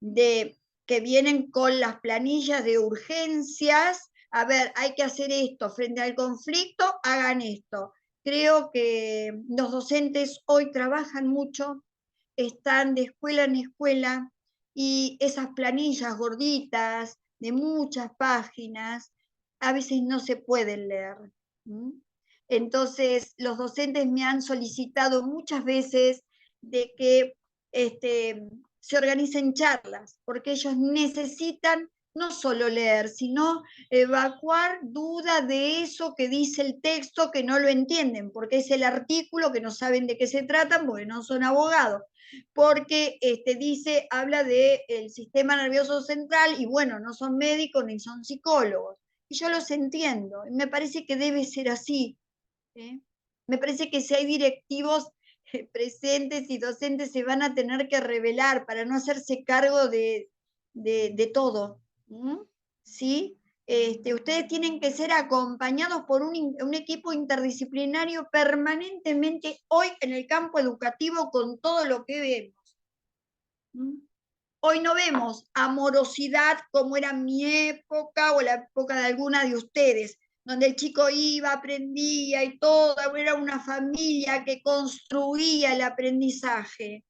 que vienen con las planillas de urgencias. A ver, hay que hacer esto, frente al conflicto, hagan esto. Creo que los docentes hoy trabajan mucho, están de escuela en escuela, y esas planillas gorditas de muchas páginas a veces no se pueden leer. Entonces, los docentes me han solicitado muchas veces de que se organicen charlas, porque ellos necesitan no solo leer, sino evacuar duda de eso que dice el texto, que no lo entienden, porque es el artículo que no saben de qué se trata, porque no son abogados, porque dice, habla del sistema nervioso central, y bueno, no son médicos ni son psicólogos, y yo los entiendo, y me parece que debe ser así. Me parece que si hay directivos presentes y docentes se van a tener que revelar para no hacerse cargo de todo. ¿Sí? Ustedes tienen que ser acompañados por un equipo interdisciplinario permanentemente hoy en el campo educativo con todo lo que vemos. Hoy no vemos amorosidad como era mi época o la época de alguna de ustedes, donde el chico iba, aprendía y todo, era una familia que construía el aprendizaje.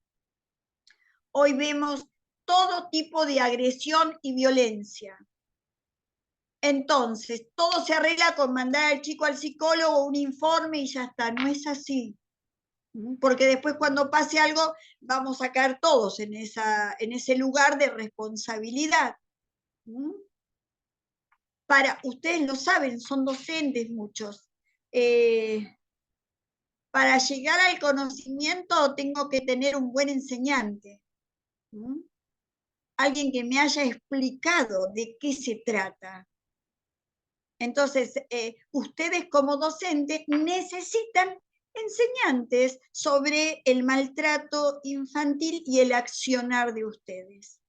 Hoy vemos todo tipo de agresión y violencia. Entonces, todo se arregla con mandar al chico al psicólogo un informe y ya está. No es así. Porque después cuando pase algo vamos a caer todos en ese lugar de responsabilidad. Ustedes lo saben, son docentes muchos. Para llegar al conocimiento tengo que tener un buen enseñante. Alguien que me haya explicado de qué se trata. Entonces, ustedes como docentes necesitan enseñantes sobre el maltrato infantil y el accionar de ustedes.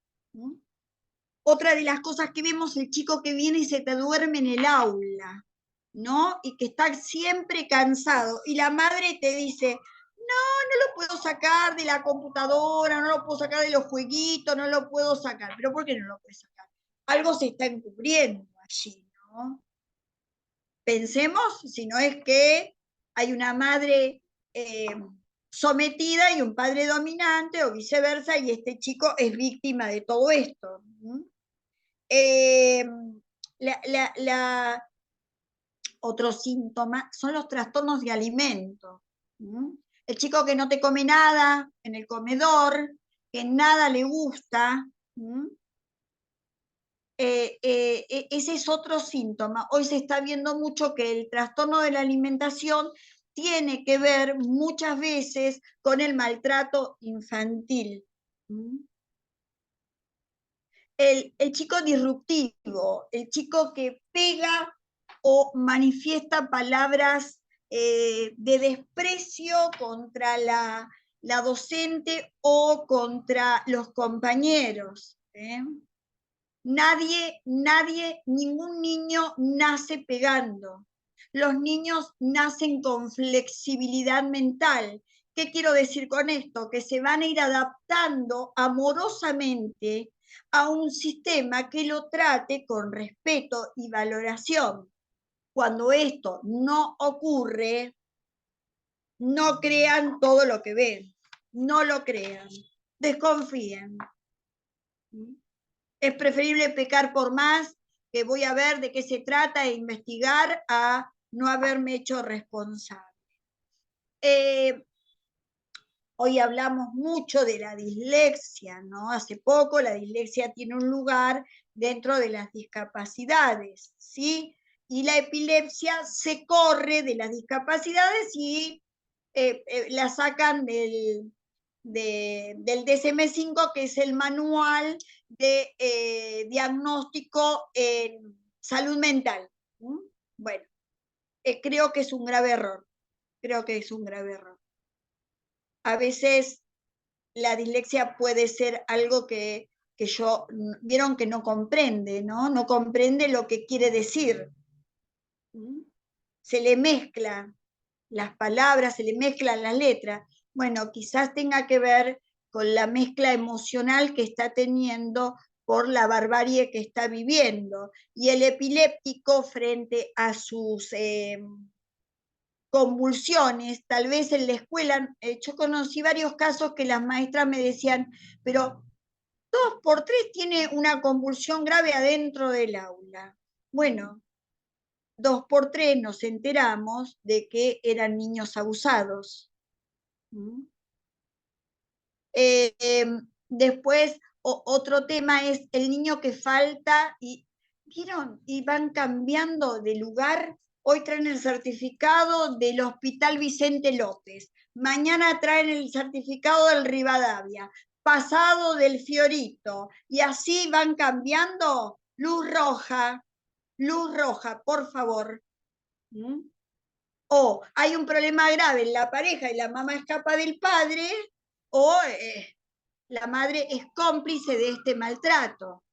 Otra de las cosas que vemos, el chico que viene y se te duerme en el aula, ¿no? Y que está siempre cansado. Y la madre te dice, no lo puedo sacar de la computadora, no lo puedo sacar de los jueguitos, no lo puedo sacar. ¿Pero por qué no lo puedes sacar? Algo se está encubriendo allí, ¿no? Pensemos si no es que hay una madre sometida y un padre dominante, o viceversa, y este chico es víctima de todo esto. Otro síntoma son los trastornos de alimento. El chico que no te come nada en el comedor, que nada le gusta. Ese es otro síntoma. Hoy se está viendo mucho que el trastorno de la alimentación tiene que ver muchas veces con el maltrato infantil. El chico disruptivo, el chico que pega o manifiesta palabras de desprecio contra la docente o contra los compañeros. Nadie, ningún niño nace pegando. Los niños nacen con flexibilidad mental. ¿Qué quiero decir con esto? Que se van a ir adaptando amorosamente a un sistema que lo trate con respeto y valoración. Cuando esto no ocurre, no crean todo lo que ven. No lo crean. Desconfíen. Es preferible pecar por más, que voy a ver de qué se trata e investigar, a no haberme hecho responsable. Hoy hablamos mucho de la dislexia, ¿no? Hace poco la dislexia tiene un lugar dentro de las discapacidades, ¿sí? Y la epilepsia se corre de las discapacidades y la sacan del DSM-5, que es el manual de diagnóstico en salud mental. Bueno, creo que es un grave error. A veces la dislexia puede ser algo que vieron que no comprende, ¿no? No comprende lo que quiere decir. Se le mezcla las palabras, se le mezclan las letras. Bueno, quizás tenga que ver con la mezcla emocional que está teniendo por la barbarie que está viviendo. Y el epiléptico frente a sus convulsiones, tal vez en la escuela, yo conocí varios casos que las maestras me decían, pero 2 por 3 tiene una convulsión grave adentro del aula. Bueno, 2 por 3 nos enteramos de que eran niños abusados. Después, otro tema es el niño que falta y, ¿vieron? Y van cambiando de lugar. Hoy traen el certificado del Hospital Vicente López. Mañana traen el certificado del Rivadavia. Pasado del Fiorito. Y así van cambiando. Luz roja, por favor. O hay un problema grave en la pareja y la mamá escapa del padre, o la madre es cómplice de este maltrato.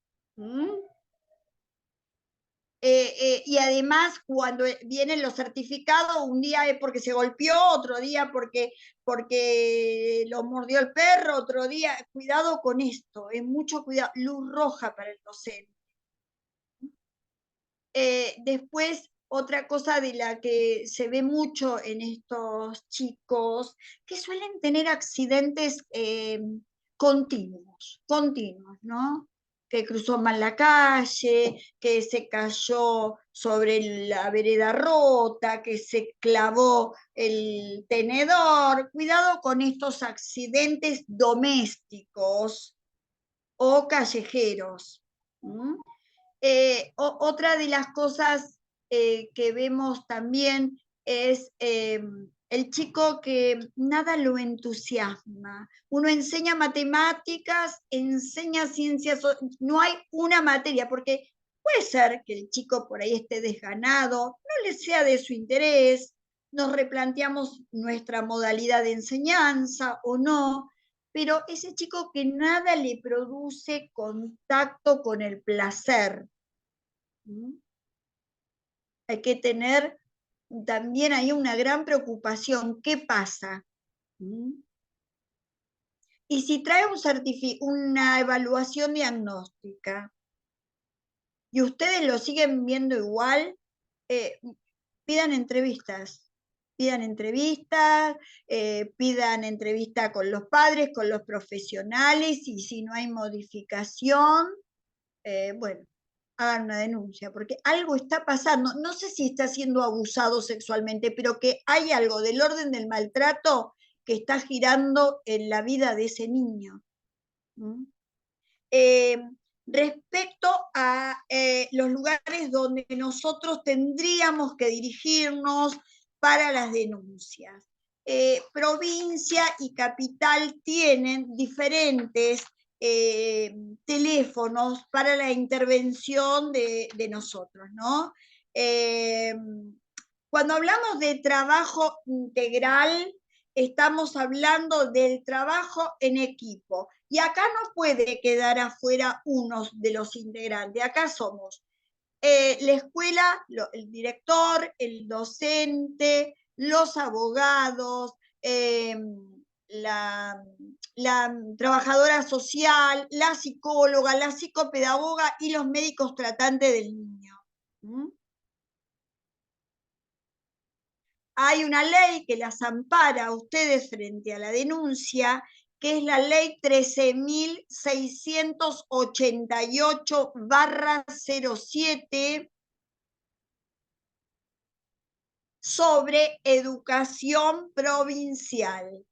Y además, cuando vienen los certificados, un día es porque se golpeó, otro día porque lo mordió el perro, otro día, cuidado con esto, es mucho cuidado, luz roja para el docente. Después, otra cosa de la que se ve mucho en estos chicos, que suelen tener accidentes continuos, ¿no? Que cruzó mal la calle, que se cayó sobre la vereda rota, que se clavó el tenedor. Cuidado con estos accidentes domésticos o callejeros. Otra de las cosas que vemos también es el chico que nada lo entusiasma. Uno enseña matemáticas, enseña ciencias, no hay una materia, porque puede ser que el chico por ahí esté desganado, no le sea de su interés, nos replanteamos nuestra modalidad de enseñanza o no, pero ese chico que nada le produce contacto con el placer. Hay que tener también ahí una gran preocupación. ¿Qué pasa? Y si trae una evaluación diagnóstica y ustedes lo siguen viendo igual, pidan entrevistas. Pidan entrevistas con los padres, con los profesionales, y si no hay modificación, bueno, hagan una denuncia, porque algo está pasando. No sé si está siendo abusado sexualmente, pero que hay algo del orden del maltrato que está girando en la vida de ese niño. Respecto a los lugares donde nosotros tendríamos que dirigirnos para las denuncias. Provincia y capital tienen diferentes teléfonos para la intervención de nosotros, ¿no? Cuando hablamos de trabajo integral, estamos hablando del trabajo en equipo. Y acá no puede quedar afuera uno de los integrantes. Acá somos la escuela, el director, el docente, los abogados, la trabajadora social, la psicóloga, la psicopedagoga y los médicos tratantes del niño. Hay una ley que las ampara a ustedes frente a la denuncia, que es la ley 13.688/07 sobre educación provincial.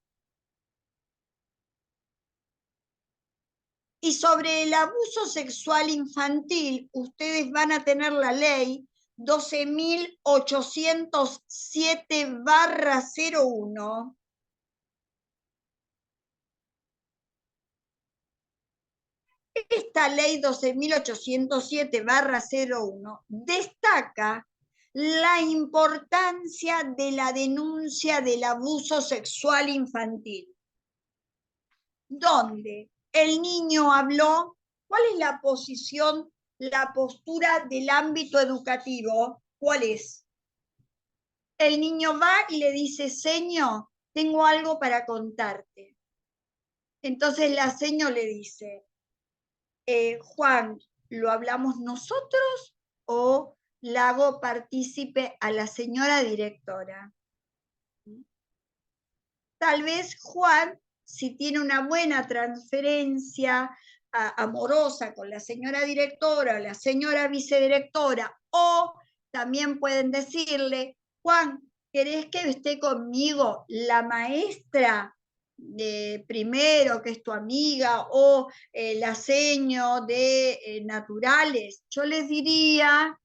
Y sobre el abuso sexual infantil, ustedes van a tener la ley 12.807/01. Esta ley 12.807/01 destaca la importancia de la denuncia del abuso sexual infantil. donde el niño habló, ¿cuál es la posición, la postura del ámbito educativo? ¿Cuál es? El niño va y le dice, señor, tengo algo para contarte. Entonces la señora le dice, Juan, ¿lo hablamos nosotros o la hago partícipe a la señora directora? Tal vez Juan, si tiene una buena transferencia amorosa con la señora directora o la señora vicedirectora, o también pueden decirle, Juan, ¿querés que esté conmigo la maestra de primero, que es tu amiga, o la seño de naturales? Yo les diría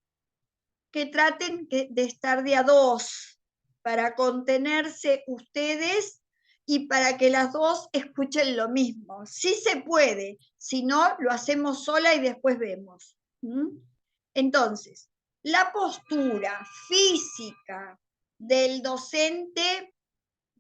que traten de estar de a dos para contenerse ustedes y para que las dos escuchen lo mismo. Sí se puede, si no, lo hacemos sola y después vemos. Entonces, la postura física del docente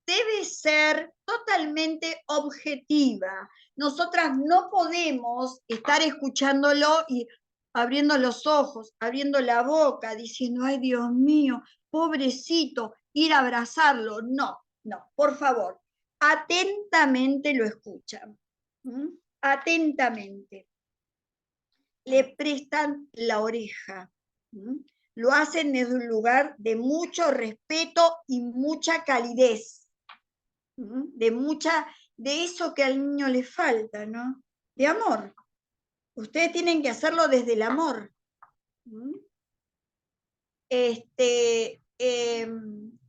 debe ser totalmente objetiva. Nosotras no podemos estar escuchándolo y abriendo los ojos, abriendo la boca, diciendo, ay Dios mío, pobrecito, ir a abrazarlo. No, no, por favor, atentamente lo escuchan. Atentamente. Le prestan la oreja. Lo hacen desde un lugar de mucho respeto y mucha calidez. De eso que al niño le falta, ¿no? De amor. Ustedes tienen que hacerlo desde el amor.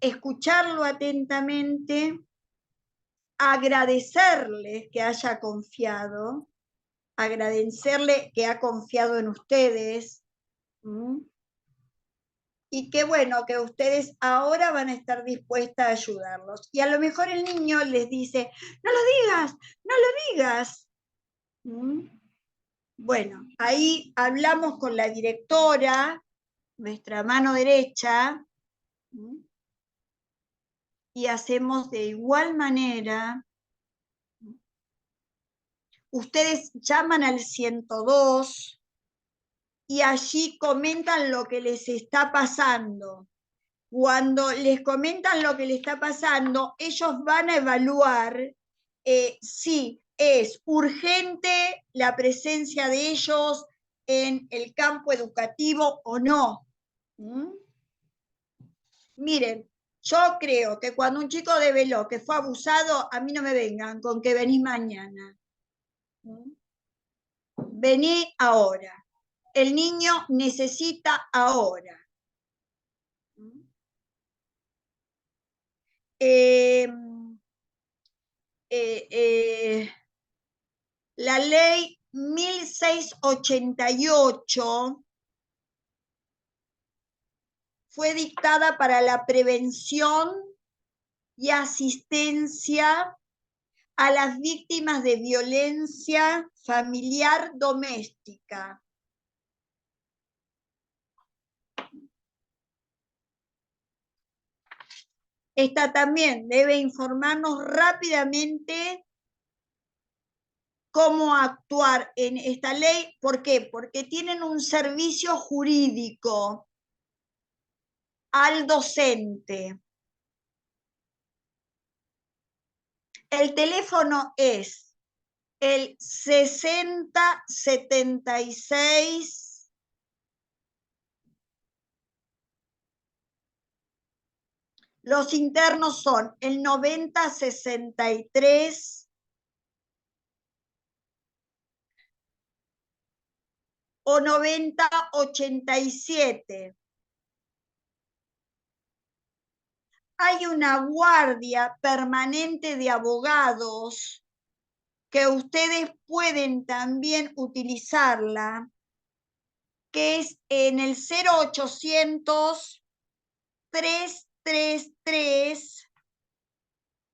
Escucharlo atentamente, agradecerle que haya confiado, agradecerle que ha confiado en ustedes. Y qué bueno que ustedes ahora van a estar dispuestas a ayudarlos. Y a lo mejor el niño les dice, no lo digas, no lo digas. Bueno, ahí hablamos con la directora, nuestra mano derecha, y hacemos de igual manera. Ustedes llaman al 102 y allí comentan lo que les está pasando. Cuando les comentan lo que les está pasando, ellos van a evaluar si es urgente la presencia de ellos en el campo educativo o no. Miren, yo creo que cuando un chico develó que fue abusado, a mí no me vengan con que venís mañana. Vení ahora. El niño necesita ahora. La ley 1688 fue dictada para la prevención y asistencia a las víctimas de violencia familiar doméstica. Esta también debe informarnos rápidamente cómo actuar en esta ley. ¿Por qué? Porque tienen un servicio jurídico al docente. El teléfono es el 6076 Los internos son el 9063 o 9087. Hay una guardia permanente de abogados que ustedes pueden también utilizarla, que es en el 0800 333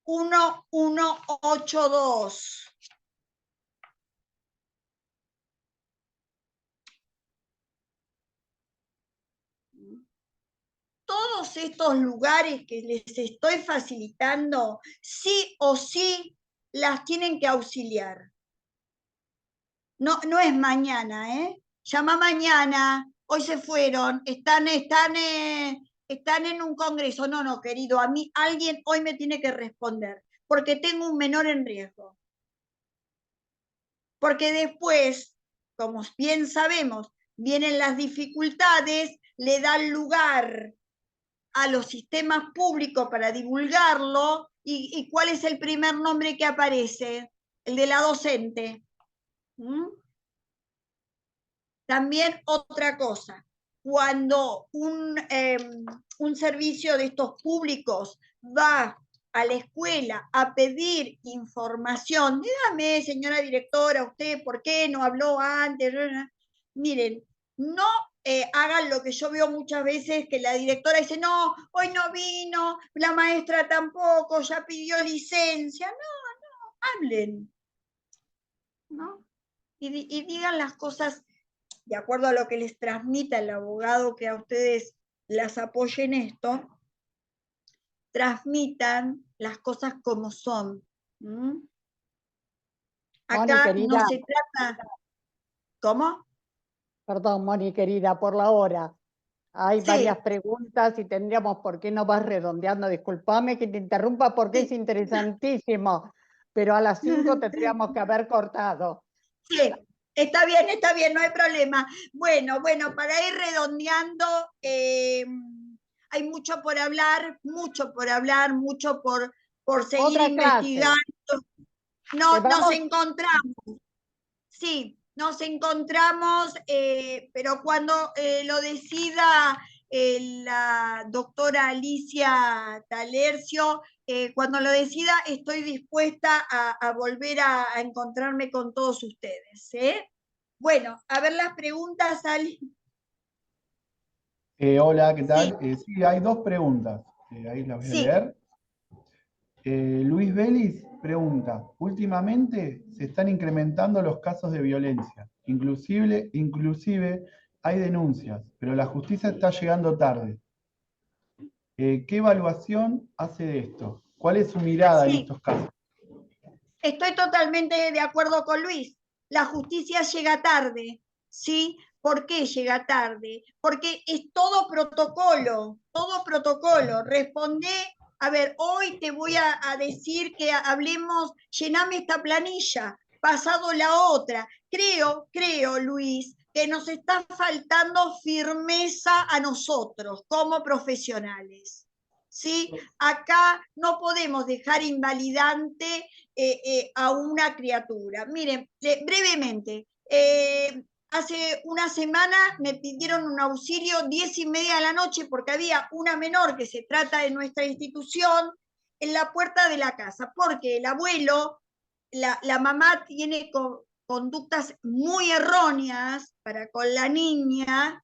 1182. Todos estos lugares que les estoy facilitando, sí o sí las tienen que auxiliar. No, no es mañana, ¿eh? Llama mañana, hoy se fueron, están en un congreso. No, no, querido, a mí alguien hoy me tiene que responder, porque tengo un menor en riesgo. Porque después, como bien sabemos, vienen las dificultades, le dan lugar a los sistemas públicos para divulgarlo, y ¿cuál es el primer nombre que aparece? El de la docente. ¿Mm? También otra cosa, cuando un servicio de estos públicos va a la escuela a pedir información, dígame, señora directora, usted, ¿por qué no habló antes? Miren, no hagan lo que yo veo muchas veces, que la directora dice, no, hoy no vino, la maestra tampoco, ya pidió licencia. No, hablen, ¿no? Y digan las cosas de acuerdo a lo que les transmita el abogado que a ustedes las apoye en esto, transmitan las cosas como son. ¿Mm? Moni, Acá no querida, se trata, ¿cómo? perdón, Moni, querida, por la hora. Hay varias Sí, preguntas y tendríamos por qué no vas redondeando. Discúlpame que te interrumpa porque es sí. interesantísimo, pero a las 5 tendríamos que haber cortado. Sí, está bien, no hay problema. Bueno, para ir redondeando, hay mucho por hablar, por seguir Otra investigando. clase, que Nos vamos, encontramos. Sí, nos encontramos, pero cuando lo decida la doctora Alicia Talercio, cuando lo decida, estoy dispuesta a volver a encontrarme con todos ustedes. Bueno, a ver las preguntas, Ali. Hola, ¿qué Sí, tal? Sí, hay dos preguntas. Ahí las voy a sí, leer. Luis Vélez pregunta, últimamente se están incrementando los casos de violencia, inclusive hay denuncias, pero la justicia está llegando tarde. ¿Qué evaluación hace de esto? ¿Cuál es su mirada en sí. estos casos? Estoy totalmente de acuerdo con Luis. La justicia llega tarde, ¿sí? ¿Por qué llega tarde? Porque es todo protocolo, todo protocolo. Responde, a ver, hoy te voy a decir que hablemos, llename esta planilla, pasado la otra. Creo, Luis, que nos está faltando firmeza a nosotros como profesionales. ¿Sí? Acá no podemos dejar invalidante a una criatura. Miren, brevemente, hace una semana me pidieron un auxilio 10:30 de la noche porque había una menor que se trata de nuestra institución en la puerta de la casa, porque el abuelo, la mamá tiene conductas muy erróneas para con la nena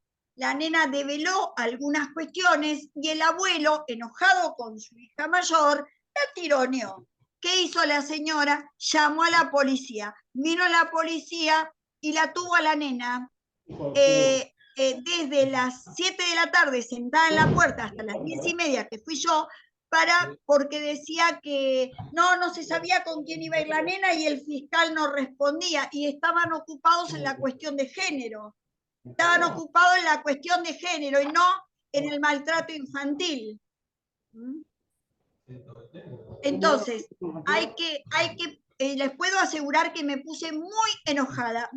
develó algunas cuestiones y el abuelo, enojado con su hija mayor, la tironeó. ¿Qué hizo la señora? Llamó a la policía. Vino la policía y la tuvo a la nena desde las 7 de la tarde sentada en la puerta hasta las 10:30 que fui yo, porque decía que no se sabía con quién iba a ir la nena y el fiscal no respondía y estaban ocupados en la cuestión de género. Estaban ocupados en la cuestión de género y no en el maltrato infantil. Entonces, les puedo asegurar que me puse muy enojada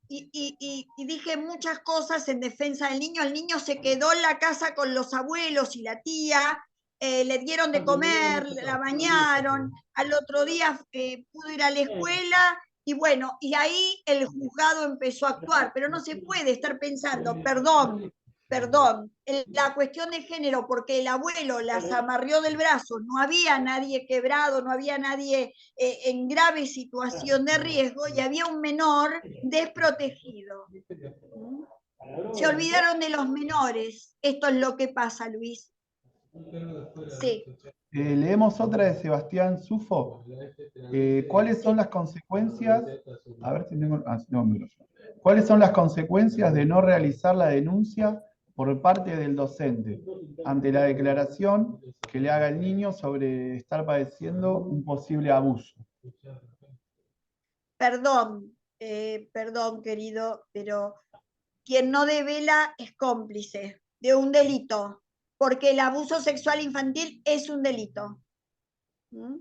y dije muchas cosas en defensa del niño. El niño se quedó en la casa con los abuelos y la tía, le dieron de comer, la bañaron, al otro día pudo ir a la escuela y bueno, y ahí el juzgado empezó a actuar, pero no se puede estar pensando, perdón, la cuestión de género, porque el abuelo las amarrió del brazo, no había nadie quebrado, no había nadie en grave situación de riesgo y había un menor desprotegido. Se olvidaron de los menores. Esto es lo que pasa, Luis. Sí, Leemos otra de Sebastián Sufo. ¿Cuáles son sí. las consecuencias? A ver si tengo, sí, tengo el micrófono. ¿Cuáles son las consecuencias de no realizar la denuncia por parte del docente ante la declaración que le haga el niño sobre estar padeciendo un posible abuso. Perdón, querido, pero quien no devela es cómplice de un delito, porque el abuso sexual infantil es un delito. ¿Mm?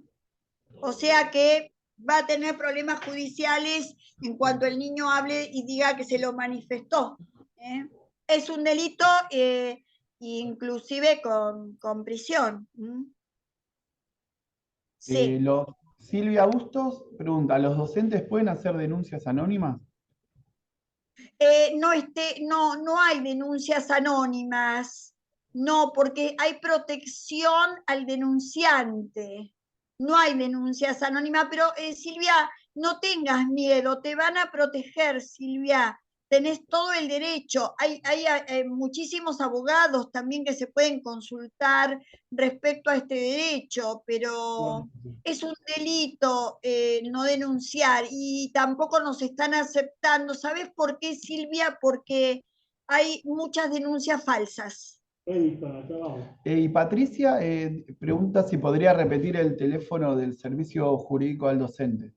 O sea que va a tener problemas judiciales en cuanto el niño hable y diga que se lo manifestó. ¿Eh? Es un delito, inclusive con prisión. ¿Mm? Sí. Silvia Bustos pregunta, ¿los docentes pueden hacer denuncias anónimas? No hay denuncias anónimas, no, porque hay protección al denunciante. No hay denuncias anónimas, pero Silvia, no tengas miedo, te van a proteger, Silvia. Tenés todo el derecho. Hay muchísimos abogados también que se pueden consultar respecto a este derecho, pero es un delito no denunciar y tampoco nos están aceptando. ¿Sabes por qué, Silvia? Porque hay muchas denuncias falsas. Y Patricia pregunta si podría repetir el teléfono del servicio jurídico al docente.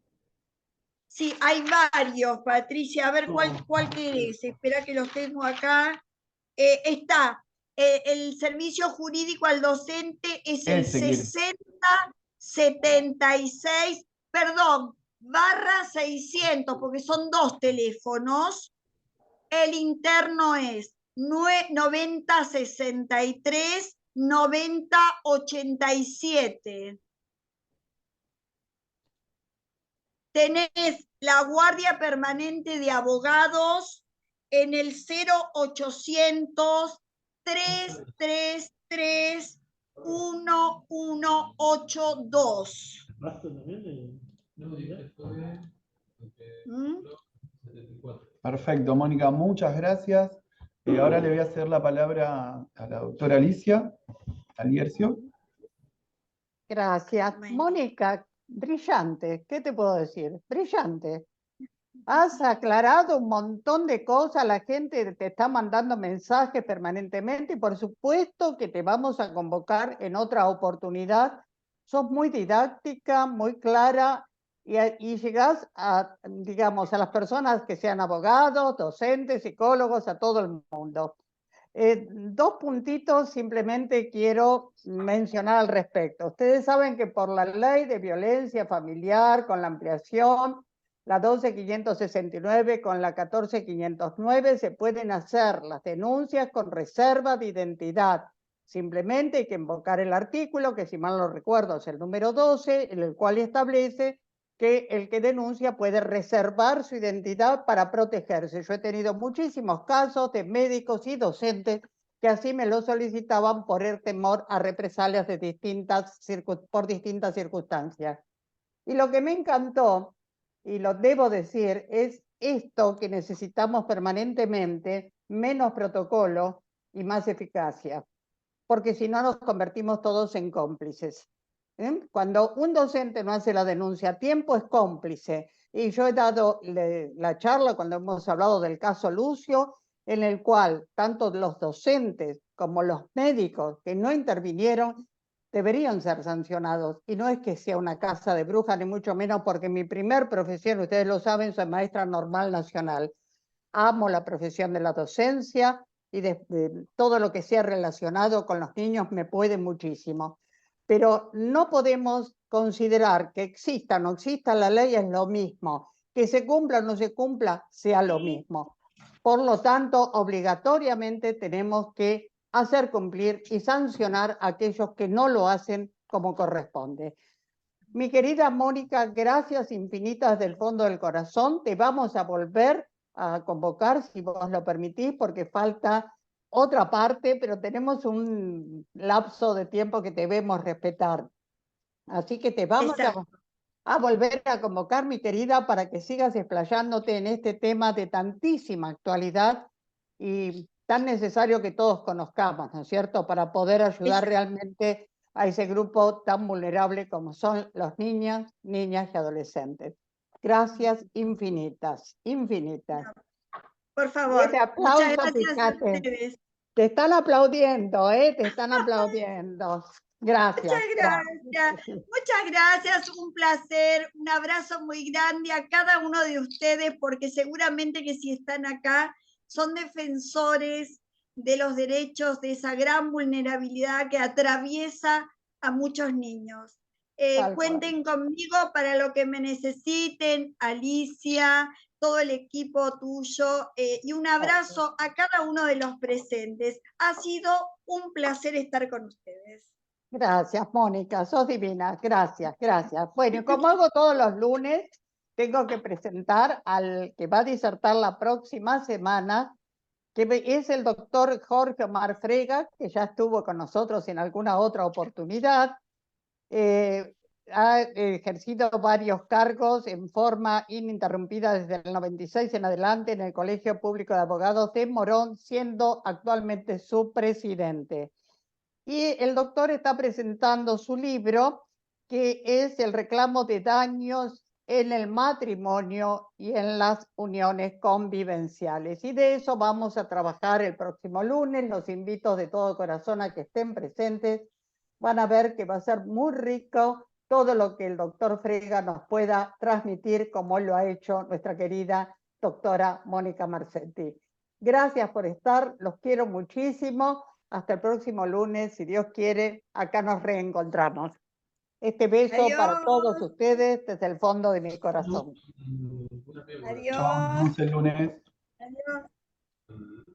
Sí, hay varios, Patricia. A ver, ¿cuál querés? Espera que los tengo acá. Está el servicio jurídico al docente, es el 6076, perdón, /600, porque son dos teléfonos. El interno es 9063 9087. Tenés la Guardia Permanente de Abogados en el 0800 333 1182. Perfecto, Mónica, muchas gracias. Ahora le voy a hacer la palabra a la doctora Alicia Aliercio. Gracias. Mónica, brillante, ¿qué te puedo decir? Brillante. Has aclarado un montón de cosas, la gente te está mandando mensajes permanentemente y por supuesto que te vamos a convocar en otra oportunidad. Sos muy didáctica, muy clara y llegás a, digamos, a las personas que sean abogados, docentes, psicólogos, a todo el mundo. Dos puntitos simplemente quiero mencionar al respecto. Ustedes saben que por la ley de violencia familiar, con la ampliación, la 12.569 con la 14.509, se pueden hacer las denuncias con reserva de identidad. Simplemente hay que invocar el artículo, que si mal no recuerdo es el número 12, en el cual establece que el que denuncia puede reservar su identidad para protegerse. Yo he tenido muchísimos casos de médicos y docentes que así me lo solicitaban por el temor a represalias de por distintas circunstancias. Y lo que me encantó, y lo debo decir, es esto que necesitamos permanentemente, menos protocolo y más eficacia, porque si no nos convertimos todos en cómplices. Cuando un docente no hace la denuncia a tiempo es cómplice. Y yo he dado la charla cuando hemos hablado del caso Lucio, en el cual tanto los docentes como los médicos que no intervinieron deberían ser sancionados. Y no es que sea una casa de brujas, ni mucho menos, porque mi primer profesión, ustedes lo saben, soy maestra normal nacional. Amo la profesión de la docencia y de todo lo que sea relacionado con los niños me puede muchísimo. Pero no podemos considerar que exista o no exista la ley es lo mismo, que se cumpla o no se cumpla sea lo mismo. Por lo tanto, obligatoriamente tenemos que hacer cumplir y sancionar a aquellos que no lo hacen como corresponde. Mi querida Mónica, gracias infinitas del fondo del corazón. Te vamos a volver a convocar, si vos lo permitís, porque falta otra parte, pero tenemos un lapso de tiempo que debemos respetar. Así que te vamos a volver a convocar, mi querida, para que sigas explayándote en este tema de tantísima actualidad y tan necesario que todos conozcamos, ¿no es cierto?, para poder ayudar realmente a ese grupo tan vulnerable como son los niños, niñas y adolescentes. Gracias infinitas, infinitas. Por favor, Este muchas aplauso, gracias a fíjate. ustedes. Te están aplaudiendo, ¿eh? Te están aplaudiendo. Gracias. Muchas gracias, muchas gracias, un placer, un abrazo muy grande a cada uno de ustedes, porque seguramente que si están acá son defensores de los derechos, de esa gran vulnerabilidad que atraviesa a muchos niños. Cuenten conmigo para lo que me necesiten, Alicia, todo el equipo tuyo, y un abrazo a cada uno de los presentes. Ha sido un placer estar con ustedes. Gracias, Mónica, sos divina. Gracias, gracias. Bueno, y como hago todos los lunes, tengo que presentar al que va a disertar la próxima semana, que es el doctor Jorge Omar Frega, que ya estuvo con nosotros en alguna otra oportunidad. Ha ejercido varios cargos en forma ininterrumpida desde el 96 en adelante en el Colegio Público de Abogados de Morón, siendo actualmente su presidente. Y el doctor está presentando su libro, que es el reclamo de daños en el matrimonio y en las uniones convivenciales. Y de eso vamos a trabajar el próximo lunes. Los invito de todo corazón a que estén presentes. Van a ver que va a ser muy rico todo lo que el doctor Frega nos pueda transmitir, como lo ha hecho nuestra querida doctora Mónica Marcetti. Gracias por estar, los quiero muchísimo. Hasta el próximo lunes, si Dios quiere, acá nos reencontramos. Este beso Adiós. para todos ustedes desde el fondo de mi corazón. Adiós. Chao, nos vemos el lunes. Adiós.